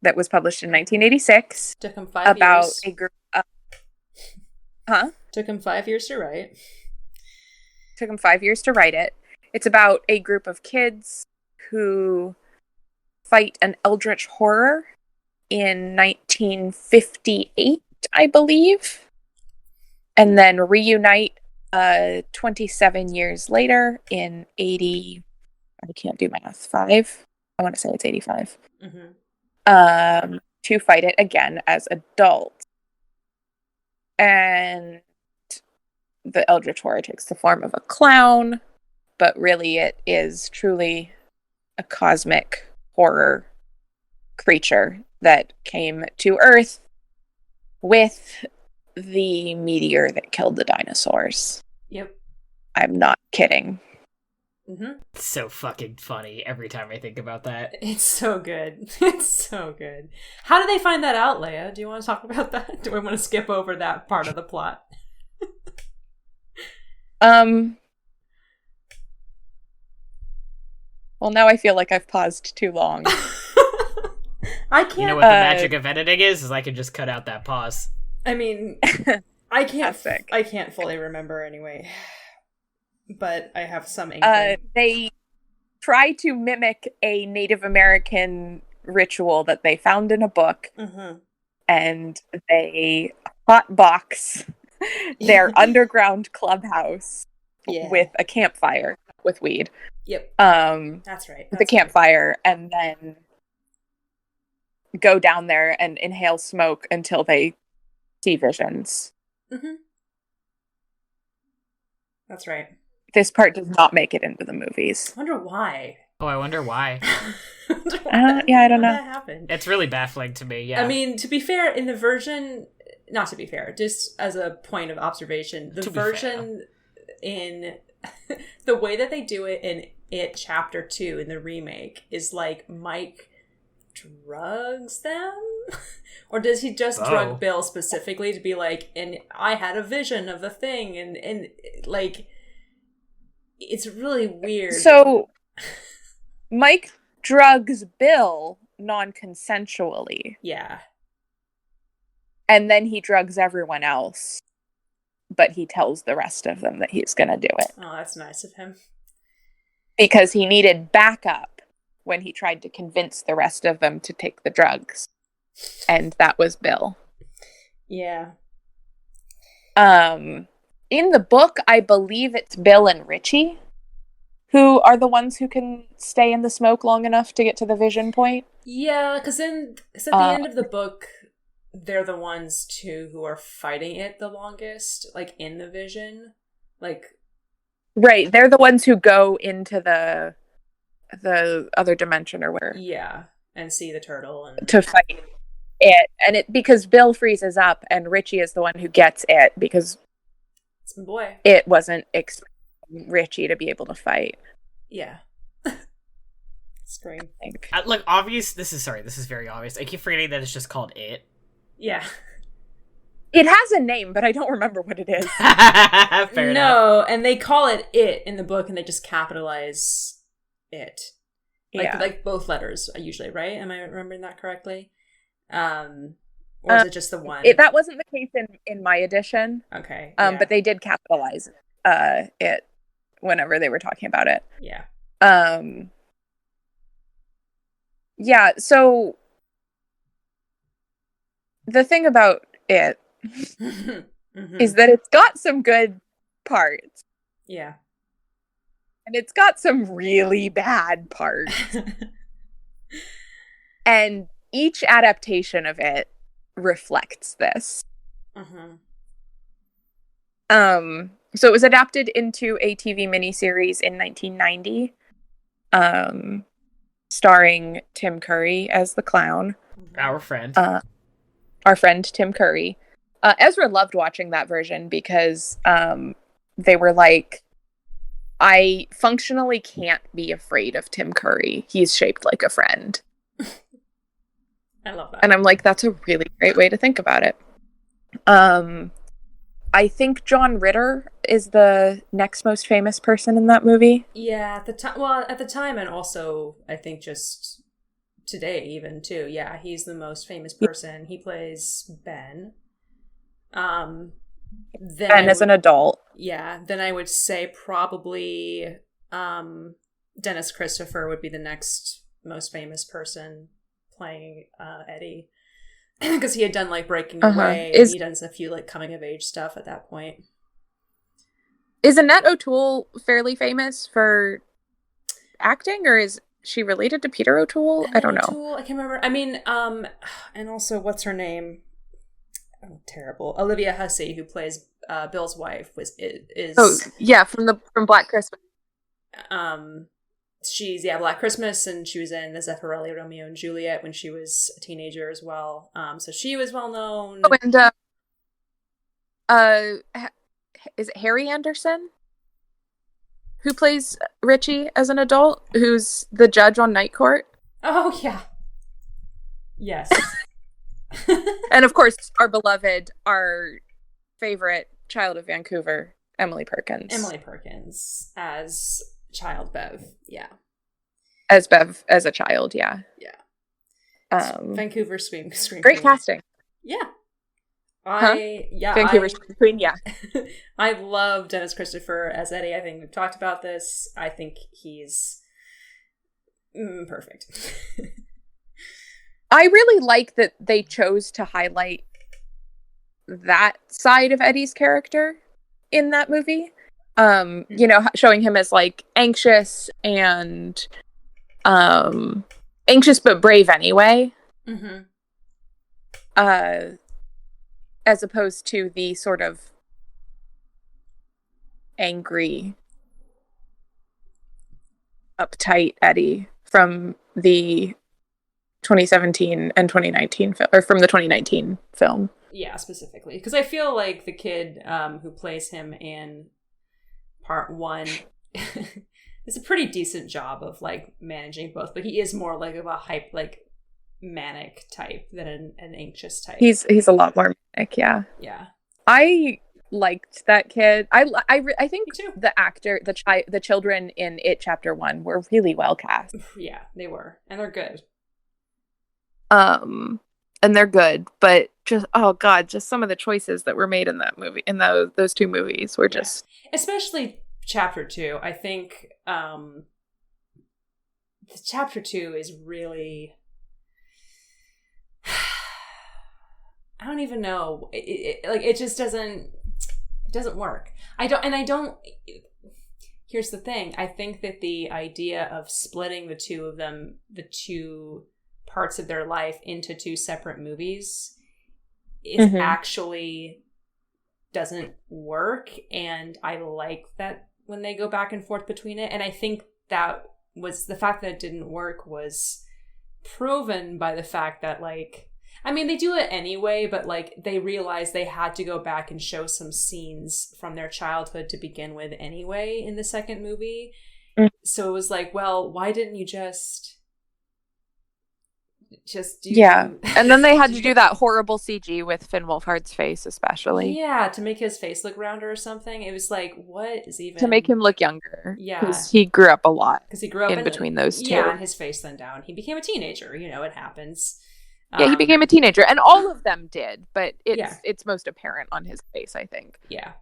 [SPEAKER 3] that was published in 1986.
[SPEAKER 2] Took him 5
[SPEAKER 3] about
[SPEAKER 2] years.
[SPEAKER 3] A group.
[SPEAKER 2] Took him 5 years to write.
[SPEAKER 3] Took him 5 years to write it. It's about a group of kids who fight an eldritch horror in 1958, I believe, and then reunite 27 years later in 80. I can't do math. 5. I want to say it's 85. To fight it again as adults. And the eldritch horror takes the form of a clown, but really it is truly a cosmic horror creature that came to Earth with the meteor that killed the dinosaurs.
[SPEAKER 2] Yep.
[SPEAKER 3] I'm not kidding.
[SPEAKER 1] It's so fucking funny every time I think about that.
[SPEAKER 2] It's so good. It's so good. How did they find that out, Leah? Do you want to talk about that? Do we want to skip over that part of the plot?
[SPEAKER 3] Well, now I feel like I've paused too long.
[SPEAKER 2] I can't.
[SPEAKER 1] You know what the magic of editing is I can just cut out that pause.
[SPEAKER 2] I mean, I can't fully remember anyway. But I have some inkling.
[SPEAKER 3] They try to mimic a Native American ritual that they found in a book, and they hotbox their underground clubhouse with a campfire with weed.
[SPEAKER 2] Yep. That's right.
[SPEAKER 3] With a campfire, and then go down there and inhale smoke until they see visions.
[SPEAKER 2] That's right.
[SPEAKER 3] This part does not make it into the movies.
[SPEAKER 2] I wonder why.
[SPEAKER 1] Oh, I wonder why.
[SPEAKER 3] Yeah, I don't know.
[SPEAKER 2] That happened.
[SPEAKER 1] It's really baffling to me, yeah.
[SPEAKER 2] I mean, to be fair, in the version... Not to be fair, just as a point of observation, the version in... the way that they do it in It Chapter 2 in the remake is like Mike drugs them? Or does he just drug Bill specifically to be like, and I had a vision of a thing, and like... It's really weird.
[SPEAKER 3] So, Mike drugs Bill non-consensually.
[SPEAKER 2] Yeah.
[SPEAKER 3] And then he drugs everyone else. But he tells the rest of them that he's going to do it.
[SPEAKER 2] Oh, that's nice of him.
[SPEAKER 3] Because he needed backup when he tried to convince the rest of them to take the drugs. And that was Bill.
[SPEAKER 2] Yeah.
[SPEAKER 3] In the book, I believe it's Bill and Richie who are the ones who can stay in the smoke long enough to get to the vision point.
[SPEAKER 2] Yeah, because at the end of the book, they're the ones too who are fighting it the longest, like in the vision, like.
[SPEAKER 3] Right, they're the ones who go into the other dimension or whatever.
[SPEAKER 2] Yeah, and see the turtle and
[SPEAKER 3] to fight it, and it because Bill freezes up, and Richie is the one who gets it because
[SPEAKER 2] it's my boy.
[SPEAKER 3] It wasn't expecting Richie to be able to fight.
[SPEAKER 2] Yeah. Scream.
[SPEAKER 1] Like, obvious. This is very obvious. I keep forgetting that it's just called It.
[SPEAKER 2] Yeah.
[SPEAKER 3] It has a name, but I don't remember what it is.
[SPEAKER 2] Fair enough. And they call it It in the book, and they just capitalize it. Like both letters, usually, right? Am I remembering that correctly? Or is it just the one?
[SPEAKER 3] That wasn't the case in my edition.
[SPEAKER 2] Okay.
[SPEAKER 3] But they did capitalize it whenever they were talking about it.
[SPEAKER 2] Yeah.
[SPEAKER 3] Yeah, so the thing about it is that it's got some good parts.
[SPEAKER 2] Yeah.
[SPEAKER 3] And it's got some really bad parts. And each adaptation of it reflects this. So it was adapted into a TV miniseries in 1990, starring Tim Curry as the clown.
[SPEAKER 1] Our friend.
[SPEAKER 3] Our friend Tim Curry. Ezra loved watching that version because they were like, I functionally can't be afraid of Tim Curry. He's shaped like a friend.
[SPEAKER 2] I love that.
[SPEAKER 3] And I'm like, that's a really great way to think about it. I think John Ritter is the next most famous person in that movie.
[SPEAKER 2] Yeah, at the time. Well, at the time, and also I think just today, even too. Yeah, he's the most famous person. He plays Ben. Ben
[SPEAKER 3] as an adult.
[SPEAKER 2] Yeah, then I would say probably Dennis Christopher would be the next most famous person playing Eddie. Because he had done like Breaking Away, and he done a few like coming of age stuff at that point.
[SPEAKER 3] Is Annette O'Toole fairly famous for acting, or is she related to Peter O'Toole? I don't know.
[SPEAKER 2] I can't remember. I mean, and also what's her name? Oh, terrible. Olivia Hussey, who plays Bill's wife, is.
[SPEAKER 3] Oh yeah, from Black Christmas.
[SPEAKER 2] She's Black Christmas, and she was in the Zeffirelli Romeo and Juliet when she was a teenager as well. So she was well known.
[SPEAKER 3] Oh, and is it Harry Anderson who plays Richie as an adult, who's the judge on Night Court?
[SPEAKER 2] Oh yeah, yes.
[SPEAKER 3] And of course, our favorite child of Vancouver, Emily Perkins.
[SPEAKER 2] Emily Perkins as Child Bev, yeah.
[SPEAKER 3] As Bev as a child, yeah.
[SPEAKER 2] Yeah. Vancouver Scream
[SPEAKER 3] Great
[SPEAKER 2] Queen.
[SPEAKER 3] casting.
[SPEAKER 2] Yeah.
[SPEAKER 3] Vancouver Scream Queen, yeah.
[SPEAKER 2] I love Dennis Christopher as Eddie. I think we've talked about this. I think he's perfect.
[SPEAKER 3] I really like that they chose to highlight that side of Eddie's character in that movie. Showing him as like anxious and anxious but brave anyway.
[SPEAKER 2] Mm-hmm.
[SPEAKER 3] As opposed to the sort of angry, uptight Eddie from the 2017 and 2019 film, or from the 2019 film.
[SPEAKER 2] Yeah, specifically. Because I feel like the kid who plays him in part one is a pretty decent job of like managing both, but he is more like of a manic type than an anxious type.
[SPEAKER 3] He's a lot more manic, yeah.
[SPEAKER 2] Yeah.
[SPEAKER 3] I liked that kid. I think the actor, the children in It Chapter 1 were really well cast.
[SPEAKER 2] Yeah, they were. And they're good.
[SPEAKER 3] And they're good, but just just some of the choices that were made in that movie, in those two movies, were just
[SPEAKER 2] especially Chapter 2. I think the Chapter 2 is really, I don't even know. It just doesn't work. You here's the thing. I think that the idea of splitting the two of them, the two parts of their life into two separate movies is actually doesn't work. And I like that when they go back and forth between it. And I think that was the fact that it didn't work was proven by the fact that, like, I mean, they do it anyway, but like they realized they had to go back and show some scenes from their childhood to begin with anyway in the second movie. So it was like, well, why didn't you just do...
[SPEAKER 3] Yeah. And then they had to do that horrible CG with Finn Wolfhard's face, especially.
[SPEAKER 2] Yeah, to make his face look rounder or something. It was like, what is even...
[SPEAKER 3] To make him look younger.
[SPEAKER 2] Yeah.
[SPEAKER 3] Because he grew up a lot.
[SPEAKER 2] Because he grew up
[SPEAKER 3] in between those two.
[SPEAKER 2] Yeah, and his face then down. He became a teenager. You know, it happens.
[SPEAKER 3] Yeah, he became a teenager. And all of them did. But it's most apparent on his face, I think.
[SPEAKER 2] Yeah.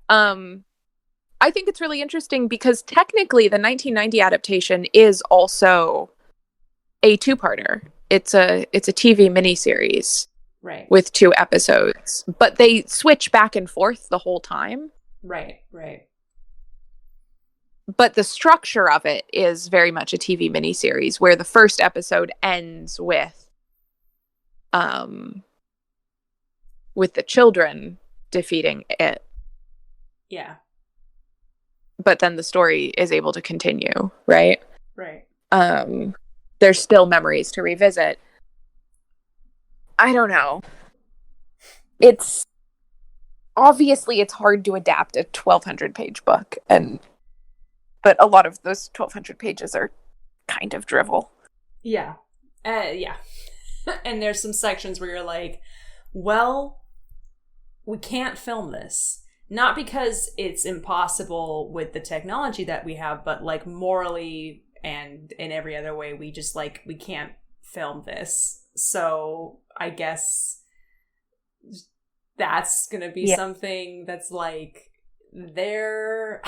[SPEAKER 3] I think it's really interesting because technically the 1990 adaptation is also a two-parter. It's a TV miniseries,
[SPEAKER 2] right,
[SPEAKER 3] with 2 episodes, but they switch back and forth the whole time.
[SPEAKER 2] Right.
[SPEAKER 3] But the structure of it is very much a TV miniseries, where the first episode ends with the children defeating it.
[SPEAKER 2] Yeah.
[SPEAKER 3] But then the story is able to continue, right?
[SPEAKER 2] Right.
[SPEAKER 3] There's still memories to revisit. I don't know. It's obviously it's hard to adapt a 1,200 page book, but a lot of those 1,200 pages are kind of drivel.
[SPEAKER 2] Yeah. Yeah. And there's some sections where you're like, well, we can't film this. Not because it's impossible with the technology that we have, but like morally and in every other way, we just like, we can't film this. So I guess that's going to be something that's like there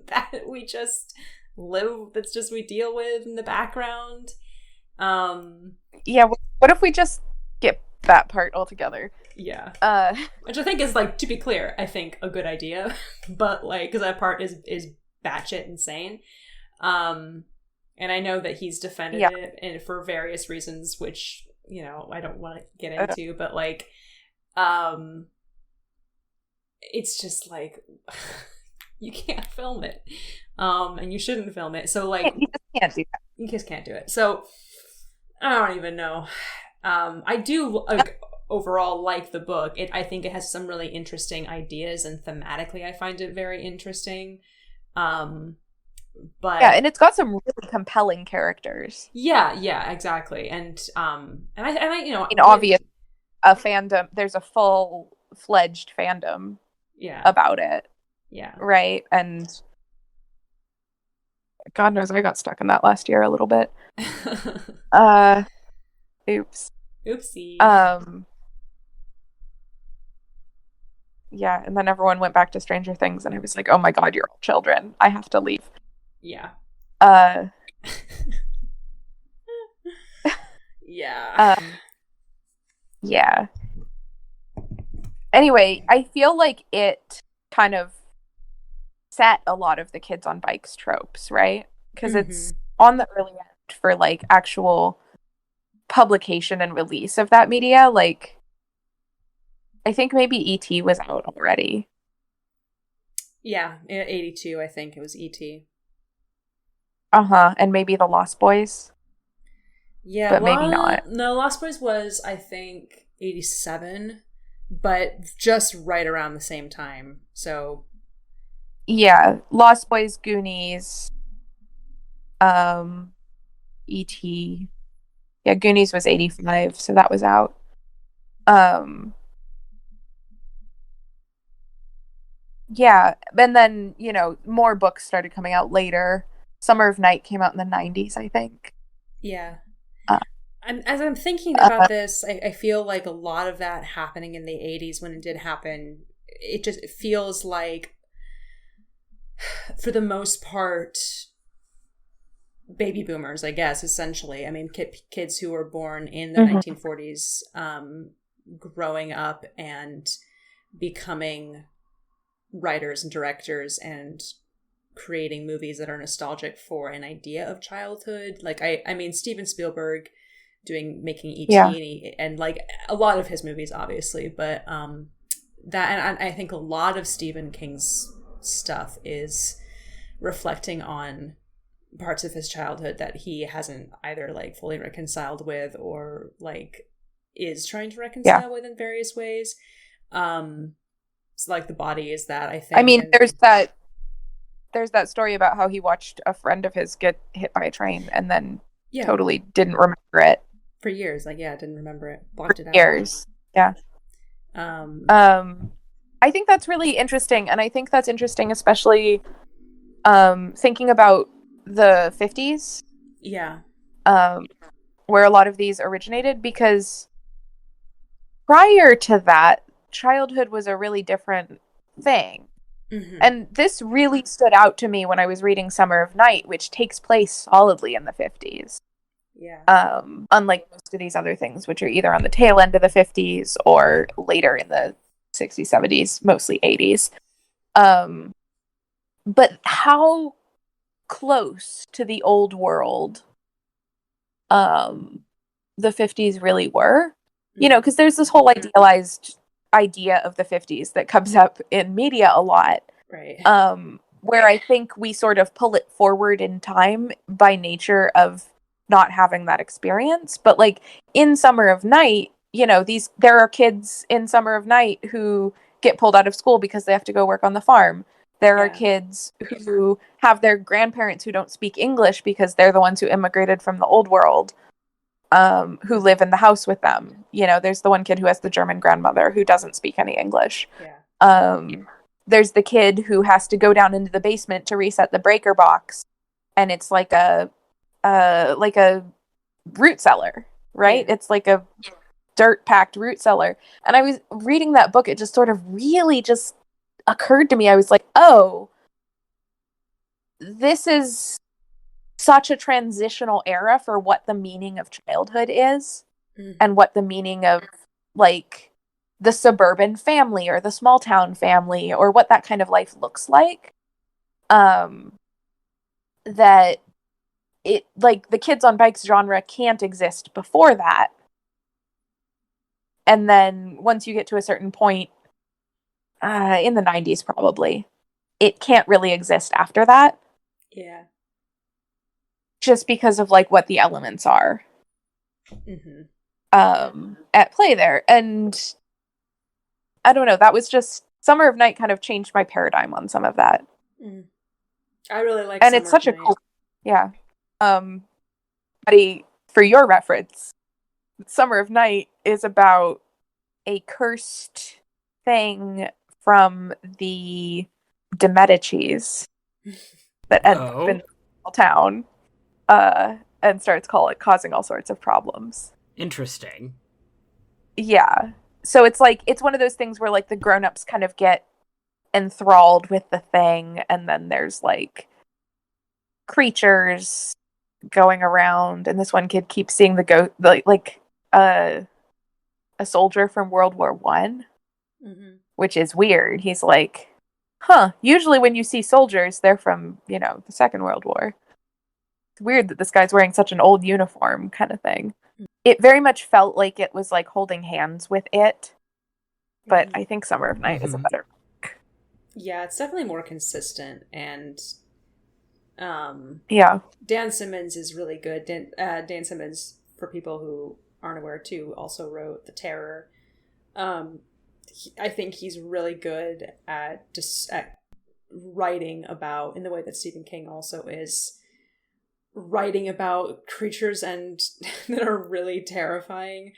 [SPEAKER 2] that we just live, that's just we deal with in the background.
[SPEAKER 3] Yeah, what if we just skip that part altogether?
[SPEAKER 2] Yeah. Which I think is, like, to be clear, I think a good idea. But, like, because that part is batshit insane. And I know that he's defended it and for various reasons, which, you know, I don't want to get into. But, like, it's just, like, you can't film it. And you shouldn't film it. So, like...
[SPEAKER 3] You just can't do that.
[SPEAKER 2] You just can't do it. So, I don't even know. I do... overall like the book. I think it has some really interesting ideas, and thematically I find it very interesting. But
[SPEAKER 3] yeah, and it's got some really compelling characters.
[SPEAKER 2] Yeah, exactly. And I you know,
[SPEAKER 3] obvious a fandom. There's a full-fledged fandom.
[SPEAKER 2] Yeah.
[SPEAKER 3] About it.
[SPEAKER 2] Yeah.
[SPEAKER 3] Right, and God knows I got stuck in that last year a little bit. Oops.
[SPEAKER 2] Oopsie.
[SPEAKER 3] Yeah, and then everyone went back to Stranger Things, and I was like, oh my God, you're all children. I have to leave.
[SPEAKER 2] Yeah.
[SPEAKER 3] Yeah. Yeah. Anyway, I feel like it kind of set a lot of the kids on bikes tropes, right? Because it's on the early end for, like, actual publication and release of that media. Like, I think maybe E.T. was out already.
[SPEAKER 2] Yeah, 82, I think it was E.T.
[SPEAKER 3] And maybe The Lost Boys.
[SPEAKER 2] Yeah,
[SPEAKER 3] but maybe not.
[SPEAKER 2] No, Lost Boys was, I think, 87, but just right around the same time. So,
[SPEAKER 3] yeah, Lost Boys, Goonies, E.T. Yeah, Goonies was 85, so that was out. Yeah, and then, you know, more books started coming out later. Summer of Night came out in the 90s, I think.
[SPEAKER 2] Yeah. As I'm thinking about this, I feel like a lot of that happening in the 80s when it did happen, it feels like, for the most part, baby boomers, I guess, essentially. I mean, kids who were born in the 1940s, growing up and becoming writers and directors and creating movies that are nostalgic for an idea of childhood. Like I mean Steven Spielberg making E.T. and like a lot of his movies obviously, but that, and I think a lot of Stephen King's stuff is reflecting on parts of his childhood that he hasn't either like fully reconciled with or like is trying to reconcile with in various ways. So like The Body is that, I think.
[SPEAKER 3] I mean, there's that story about how he watched a friend of his get hit by a train and then totally didn't remember it
[SPEAKER 2] for years. Like, didn't remember it, blocked it out.
[SPEAKER 3] Years, yeah. I think that's really interesting, and I think that's interesting, especially thinking about the 50s.
[SPEAKER 2] Yeah.
[SPEAKER 3] Where a lot of these originated, because prior to that, childhood was a really different thing. Mm-hmm. And this really stood out to me when I was reading Summer of Night, which takes place solidly in the 50s.
[SPEAKER 2] Yeah.
[SPEAKER 3] Unlike most of these other things, which are either on the tail end of the 50s or later in the 60s, 70s, mostly 80s. But how close to the old world the 50s really were, you know, because there's this whole idealized idea of the 50s that comes up in media a lot,
[SPEAKER 2] right?
[SPEAKER 3] Where I think we sort of pull it forward in time by nature of not having that experience. But like in Summer of Night, you know, there are kids in Summer of Night who get pulled out of school because they have to go work on the farm. There are kids who have their grandparents who don't speak English because they're the ones who immigrated from the old world, who live in the house with them. You know, there's the one kid who has the German grandmother who doesn't speak any English.
[SPEAKER 2] Yeah.
[SPEAKER 3] There's the kid who has to go down into the basement to reset the breaker box, and it's like a root cellar, right? Yeah. It's like a dirt-packed root cellar. And I was reading that book, it just sort of really just occurred to me. I was like, oh, this is such a transitional era for what the meaning of childhood is, and what the meaning of like the suburban family or the small town family or what that kind of life looks like. That it, like, the Kids on Bikes genre can't exist before that. And then once you get to a certain point, in the 90s probably, it can't really exist after that.
[SPEAKER 2] Yeah.
[SPEAKER 3] Just because of like what the elements are at play there. And I don't know, that was just, Summer of Night kind of changed my paradigm on some of that.
[SPEAKER 2] I really like
[SPEAKER 3] and
[SPEAKER 2] Summer
[SPEAKER 3] it's such
[SPEAKER 2] of
[SPEAKER 3] a
[SPEAKER 2] Night.
[SPEAKER 3] cool, Matty, for your reference, Summer of Night is about a cursed thing from the de Medicis that ends up in a small town, and starts causing all sorts of problems.
[SPEAKER 1] Interesting.
[SPEAKER 3] Yeah. So it's like, it's one of those things where like the grown-ups kind of get enthralled with the thing, and then there's like creatures going around, and this one kid keeps seeing a soldier from World War One, which is weird. He's like, usually when you see soldiers, they're from, you know, the Second World War. It's weird that this guy's wearing such an old uniform, kind of thing. It very much felt like it was like holding hands with it, but I think Summer of Night is a better book.
[SPEAKER 2] Yeah, it's definitely more consistent, and Dan Simmons is really good. Dan Simmons, for people who aren't aware too, also wrote The Terror. I think he's really good at writing about, in the way that Stephen King also is, writing about creatures and that are really terrifying,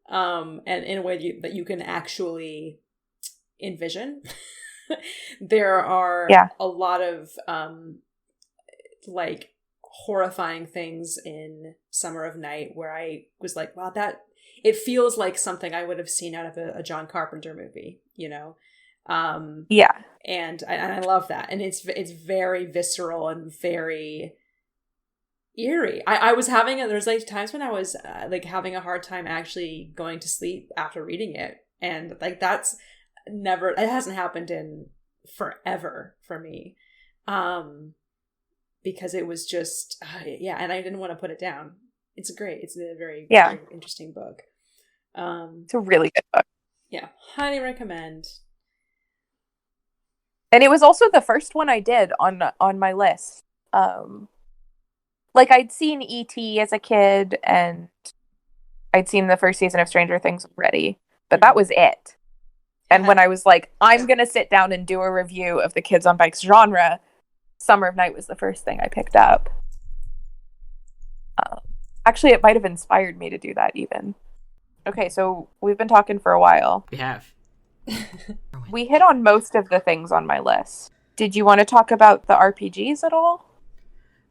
[SPEAKER 2] and in a way that you can actually envision. There are a lot of like horrifying things in Summer of Night where I was like, wow, that it feels like something I would have seen out of a John Carpenter movie, you know? And I love that. And it's very visceral and very eerie. I was there's like times when I was like having a hard time actually going to sleep after reading it. And like it hasn't happened in forever for me. Because it was just, and I didn't want to put it down. It's a very, very interesting book.
[SPEAKER 3] It's a really good book.
[SPEAKER 2] Yeah, highly recommend.
[SPEAKER 3] And it was also the first one I did on my list. Like, I'd seen E.T. as a kid, and I'd seen the first season of Stranger Things already, but that was it. And when I was like, I'm going to sit down and do a review of the Kids on Bikes genre, Summer of Night was the first thing I picked up. Actually, it might have inspired me to do that even. Okay, so we've been talking for a while.
[SPEAKER 1] We have.
[SPEAKER 3] We hit on most of the things on my list. Did you want to talk about the RPGs at all?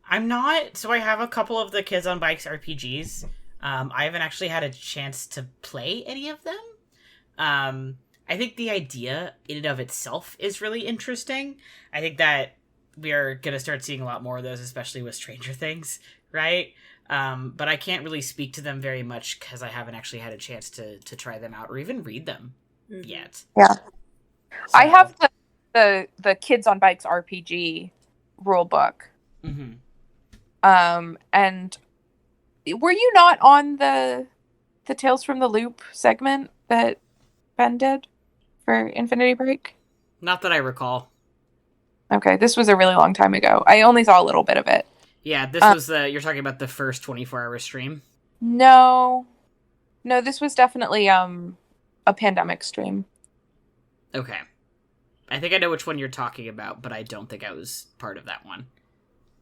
[SPEAKER 1] I'm not. So I have a couple of the Kids on Bikes RPGs. I haven't actually had a chance to play any of them. I think the idea in and of itself is really interesting. I think that we are going to start seeing a lot more of those, especially with Stranger Things, right? But I can't really speak to them very much because I haven't actually had a chance to try them out or even read them yet.
[SPEAKER 3] Yeah.
[SPEAKER 1] So.
[SPEAKER 3] I have the Kids on Bikes RPG rule book.
[SPEAKER 1] Mm-hmm.
[SPEAKER 3] And were you not on the Tales from the Loop segment that Ben did for Infinity Break?
[SPEAKER 1] Not that I recall.
[SPEAKER 3] Okay, this was a really long time ago. I only saw a little bit of it.
[SPEAKER 1] Yeah, this was you're talking about the first 24-hour stream?
[SPEAKER 3] No, this was definitely a pandemic stream.
[SPEAKER 1] Okay. I think I know which one you're talking about, but I don't think I was part of that one.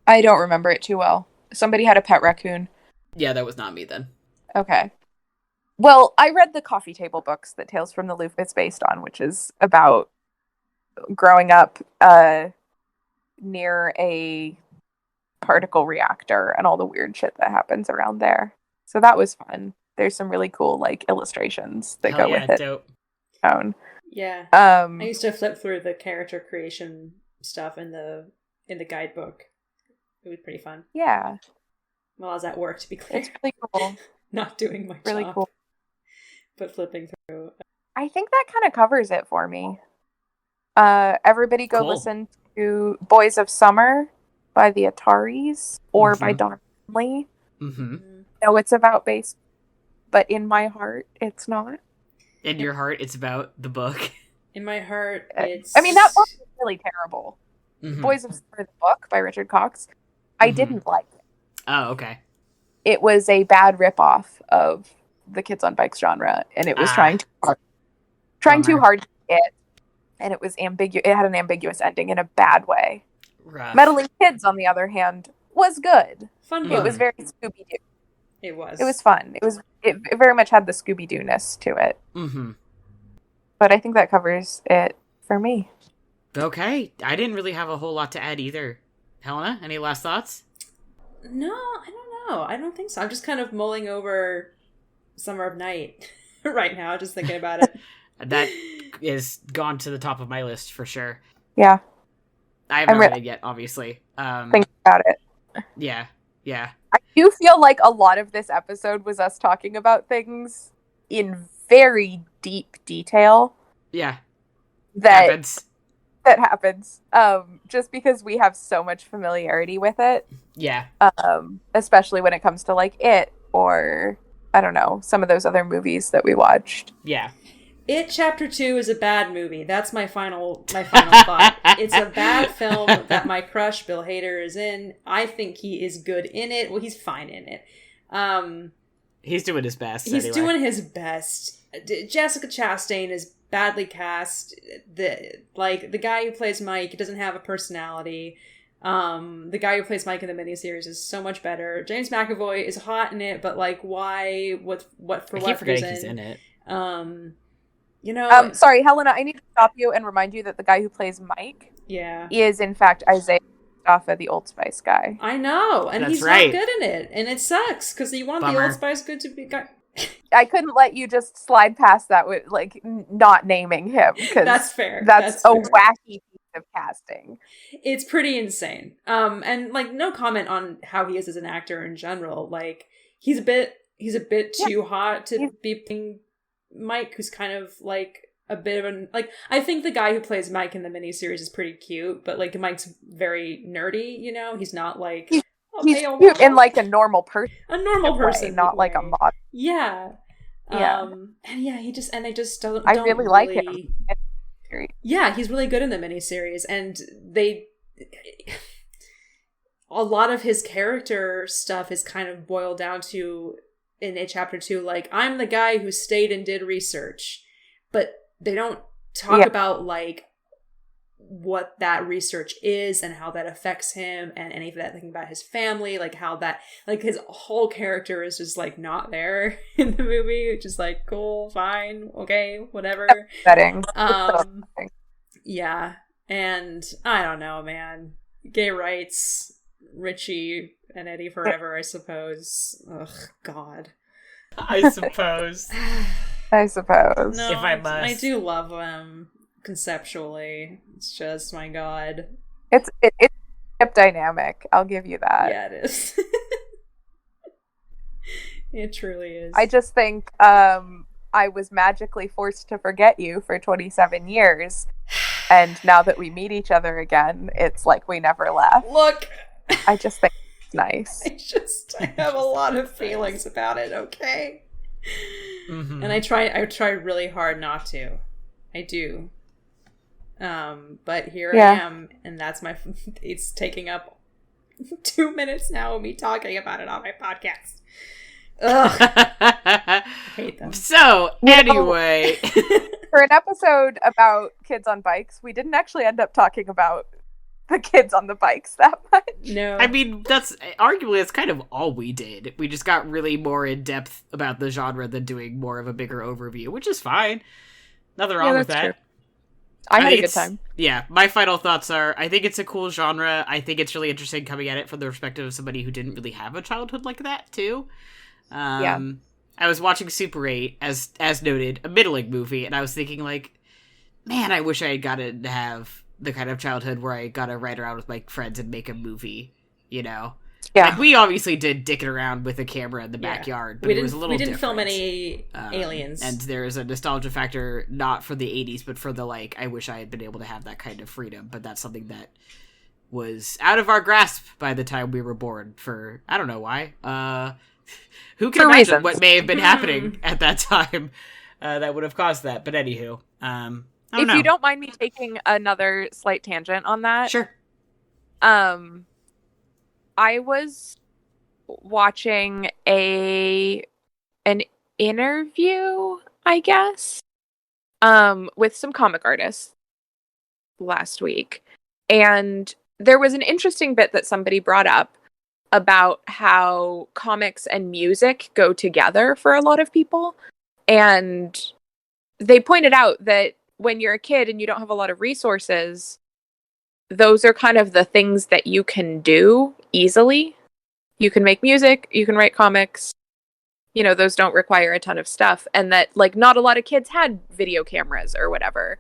[SPEAKER 3] I don't remember it too well. Somebody had a pet raccoon.
[SPEAKER 1] Yeah, that was not me then.
[SPEAKER 3] Okay. Well, I read the coffee table books that Tales from the Loop is based on, which is about growing up near a particle reactor and all the weird shit that happens around there. So that was fun. There's some really cool like illustrations that go with it.
[SPEAKER 1] Dope.
[SPEAKER 2] Yeah. I used to flip through the character creation stuff in the guidebook. It was pretty fun.
[SPEAKER 3] Yeah.
[SPEAKER 2] Well, I was at work, to be clear.
[SPEAKER 3] It's really cool.
[SPEAKER 2] Not doing my
[SPEAKER 3] really
[SPEAKER 2] job.
[SPEAKER 3] Cool.
[SPEAKER 2] But flipping through.
[SPEAKER 3] I think that kind of covers it for me. Everybody go listen to Boys of Summer by the Ataris or by Don Lee.
[SPEAKER 1] Mm-hmm.
[SPEAKER 3] No, it's about bass, but in my heart, it's not.
[SPEAKER 1] In your heart, it's about the book.
[SPEAKER 2] In my heart, it's...
[SPEAKER 3] I mean, that book is really terrible.
[SPEAKER 1] Mm-hmm.
[SPEAKER 3] Boys of Summer, the book by Richard Cox. I didn't like it.
[SPEAKER 1] Oh, okay.
[SPEAKER 3] It was a bad ripoff of the Kids on Bikes genre, and it was trying too hard to get, and it was ambiguous. It had an ambiguous ending in a bad way.
[SPEAKER 1] Rough.
[SPEAKER 3] Meddling Kids, on the other hand, was good.
[SPEAKER 2] Fun.
[SPEAKER 3] It was very Scooby-Doo.
[SPEAKER 2] It was.
[SPEAKER 3] It was fun. It very much had the Scooby-Doo-ness to it.
[SPEAKER 1] Mm-hmm.
[SPEAKER 3] But I think that covers it for me.
[SPEAKER 1] Okay. I didn't really have a whole lot to add either. Helena, any last thoughts?
[SPEAKER 2] No, I don't know. I don't think so. I'm just kind of mulling over Summer of Night right now, just thinking about it.
[SPEAKER 1] That is gone to the top of my list for sure.
[SPEAKER 3] Yeah.
[SPEAKER 1] I haven't read it yet, obviously.
[SPEAKER 3] Think about it.
[SPEAKER 1] Yeah.
[SPEAKER 3] I do feel like a lot of this episode was us talking about things in very deep detail.
[SPEAKER 1] Yeah.
[SPEAKER 3] That happens. Just because we have so much familiarity with it.
[SPEAKER 1] Yeah.
[SPEAKER 3] Especially when it comes to like It or I don't know, some of those other movies that we watched.
[SPEAKER 1] Yeah.
[SPEAKER 2] It Chapter 2 is a bad movie. That's my final thought. It's a bad film that my crush Bill Hader is in. I think he is good in it. Well, he's fine in it.
[SPEAKER 1] He's doing his best.
[SPEAKER 2] He's doing his best. Jessica Chastain is badly cast. The guy who plays Mike doesn't have a personality. The guy who plays Mike in the miniseries is so much better. James McAvoy is hot in it, but like, why? What for?
[SPEAKER 1] I keep forgetting he's in it.
[SPEAKER 3] Sorry, Helena, I need to stop you and remind you that the guy who plays Mike is in fact Isaiah Mustafa, the Old Spice guy.
[SPEAKER 2] I know, and he's not good in it, and it sucks because you want the Old Spice good to be.
[SPEAKER 3] I couldn't let you just slide past that with like not naming him.
[SPEAKER 2] That's fair.
[SPEAKER 3] That's a wacky piece of casting.
[SPEAKER 2] It's pretty insane. And like no comment on how he is as an actor in general. Like he's a bit too hot to be playing Mike, who's kind of like a bit of I think the guy who plays Mike in the miniseries is pretty cute, but like Mike's very nerdy, you know? He's not like
[SPEAKER 3] he's cute in like a normal person.
[SPEAKER 2] A normal person.
[SPEAKER 3] Way, not like a mod.
[SPEAKER 2] Yeah.
[SPEAKER 3] Yeah.
[SPEAKER 2] And yeah, they just don't
[SPEAKER 3] I really like him.
[SPEAKER 2] Yeah, he's really good in the miniseries, and a lot of his character stuff is kind of boiled down to in a chapter 2, like, I'm the guy who stayed and did research, but they don't talk about like what that research is and how that affects him and any of that thing about his family, like how that, like, his whole character is just like not there in the movie, which is like, cool, fine, okay, whatever.
[SPEAKER 3] Upsetting.
[SPEAKER 2] Yeah, and I don't know, man. Gay rights, Richie and Eddie forever, I suppose. Ugh, God.
[SPEAKER 1] I suppose.
[SPEAKER 3] I suppose.
[SPEAKER 2] No,
[SPEAKER 1] if I must.
[SPEAKER 2] I do love them conceptually. It's just, my God.
[SPEAKER 3] It's dynamic. I'll give you that.
[SPEAKER 2] Yeah, it is. It truly is.
[SPEAKER 3] I just think I was magically forced to forget you for 27 years. And now that we meet each other again, it's like we never left.
[SPEAKER 2] Look!
[SPEAKER 3] I just think it's nice.
[SPEAKER 2] I have a lot of feelings about it, okay?
[SPEAKER 1] Mm-hmm.
[SPEAKER 2] And I try really hard not to. I do. But here I am, and that's it's taking up 2 minutes now of me talking about it on my podcast. Ugh. I hate them.
[SPEAKER 1] So, anyway.
[SPEAKER 3] For an episode about kids on bikes, we didn't actually end up talking about the kids on the bikes that much.
[SPEAKER 2] No.
[SPEAKER 1] I mean, that's kind of all we did. We just got really more in depth about the genre than doing more of a bigger overview, which is fine. Nothing wrong with that.
[SPEAKER 3] True. I had a good time.
[SPEAKER 1] Yeah, my final thoughts are, I think it's a cool genre. I think it's really interesting coming at it from the perspective of somebody who didn't really have a childhood like that, too. I was watching Super 8, as noted, a middling movie, and I was thinking, like, man, I wish I had gotten to have the kind of childhood where I got to ride around with my friends and make a movie, you know?
[SPEAKER 3] Yeah.
[SPEAKER 1] Like, we obviously did dicking around with a camera in the backyard, but it was a little different.
[SPEAKER 2] We didn't film any aliens.
[SPEAKER 1] And there is a nostalgia factor, not for the 80s, but for the, like, I wish I had been able to have that kind of freedom, but that's something that was out of our grasp by the time we were born for, I don't know why. Who can imagine what may have been happening at that time that would have caused that? But anywho,
[SPEAKER 3] if you don't mind me taking another slight tangent on that.
[SPEAKER 1] Sure.
[SPEAKER 3] I was watching an interview, I guess, with some comic artists last week. And there was an interesting bit that somebody brought up about how comics and music go together for a lot of people. And they pointed out that when you're a kid and you don't have a lot of resources, those are kind of the things that you can do easily. You can make music, you can write comics, you know, those don't require a ton of stuff. And that, like, not a lot of kids had video cameras or whatever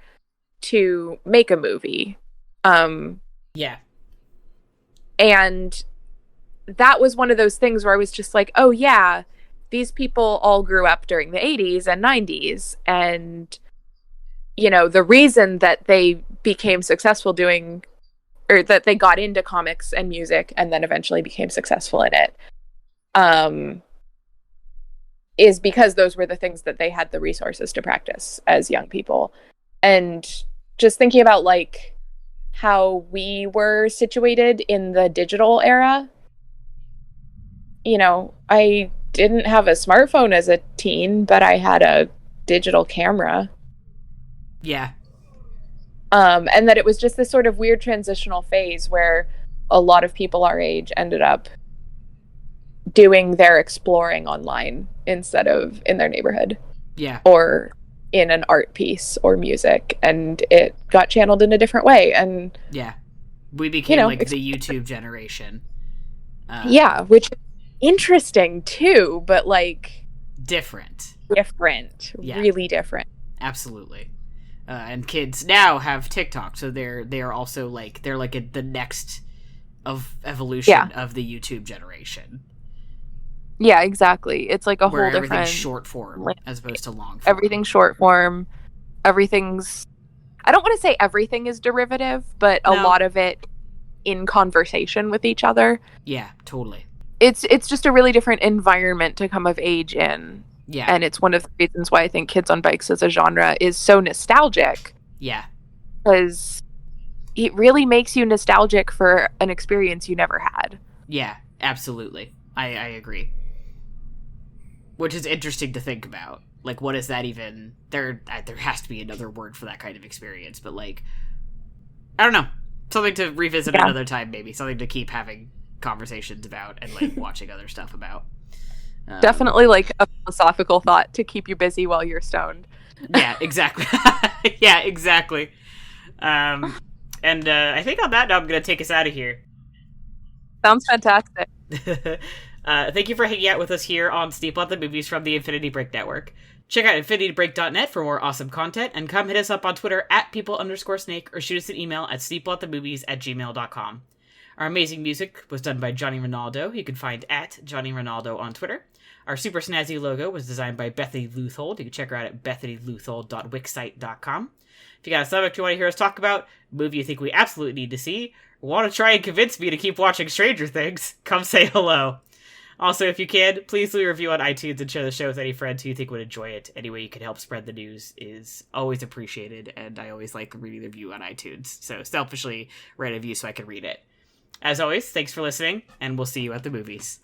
[SPEAKER 3] to make a movie.
[SPEAKER 1] Yeah.
[SPEAKER 3] And that was one of those things where I was just like, oh yeah, these people all grew up during the 80s and 90s. And, you know, the reason that they became successful doing, or that they got into comics and music and then eventually became successful in it, is because those were the things that they had the resources to practice as young people. And just thinking about, like, how we were situated in the digital era, you know, I didn't have a smartphone as a teen, but I had a digital camera.
[SPEAKER 1] Yeah.
[SPEAKER 3] And that it was just this sort of weird transitional phase where a lot of people our age ended up doing their exploring online instead of in their neighborhood.
[SPEAKER 1] Yeah.
[SPEAKER 3] Or in an art piece or music, and it got channeled in a different way. And
[SPEAKER 1] yeah, we became, you know, like the YouTube generation.
[SPEAKER 3] Yeah, which is interesting too, but like
[SPEAKER 1] different,
[SPEAKER 3] yeah. Really different.
[SPEAKER 1] Absolutely. And kids now have TikTok, so they're also like the next of evolution of the YouTube generation.
[SPEAKER 3] Yeah, exactly. It's like a whole different
[SPEAKER 1] short form as opposed to long form.
[SPEAKER 3] Everything's short form. everything's, I don't want to say everything is derivative, but a lot of it in conversation with each other.
[SPEAKER 1] Yeah, totally.
[SPEAKER 3] It's just a really different environment to come of age in.
[SPEAKER 1] Yeah.
[SPEAKER 3] And it's one of the reasons why I think Kids on Bikes as a genre is so nostalgic.
[SPEAKER 1] Yeah.
[SPEAKER 3] Because it really makes you nostalgic for an experience you never had.
[SPEAKER 1] Yeah, absolutely. I agree. Which is interesting to think about. Like, what is that even? There has to be another word for that kind of experience, but, like, I don't know. Something to revisit another time, maybe. Something to keep having conversations about and, like, watching other stuff about.
[SPEAKER 3] Definitely, like, a philosophical thought to keep you busy while you're stoned.
[SPEAKER 1] Yeah, exactly. Yeah, exactly. And I think on that note, I'm going to take us out of here.
[SPEAKER 3] Sounds fantastic.
[SPEAKER 1] Thank you for hanging out with us here on Sneople the Movies from the Infinity Break Network. Check out infinitybreak.net for more awesome content, and come hit us up on Twitter at people_snake, or shoot us an email at sneoplethemovies@gmail.com. Our amazing music was done by Johnny Ronaldo, who you can find at Johnny Ronaldo on Twitter. Our super snazzy logo was designed by Bethany Luthold. You can check her out at bethanyluthold.wixsite.com. If you got a subject you want to hear us talk about, a movie you think we absolutely need to see, or want to try and convince me to keep watching Stranger Things, come say hello. Also, if you can, please leave a review on iTunes and share the show with any friends who you think would enjoy it. Any way you can help spread the news is always appreciated, and I always like reading the review on iTunes. So selfishly, write a review so I can read it. As always, thanks for listening, and we'll see you at the movies.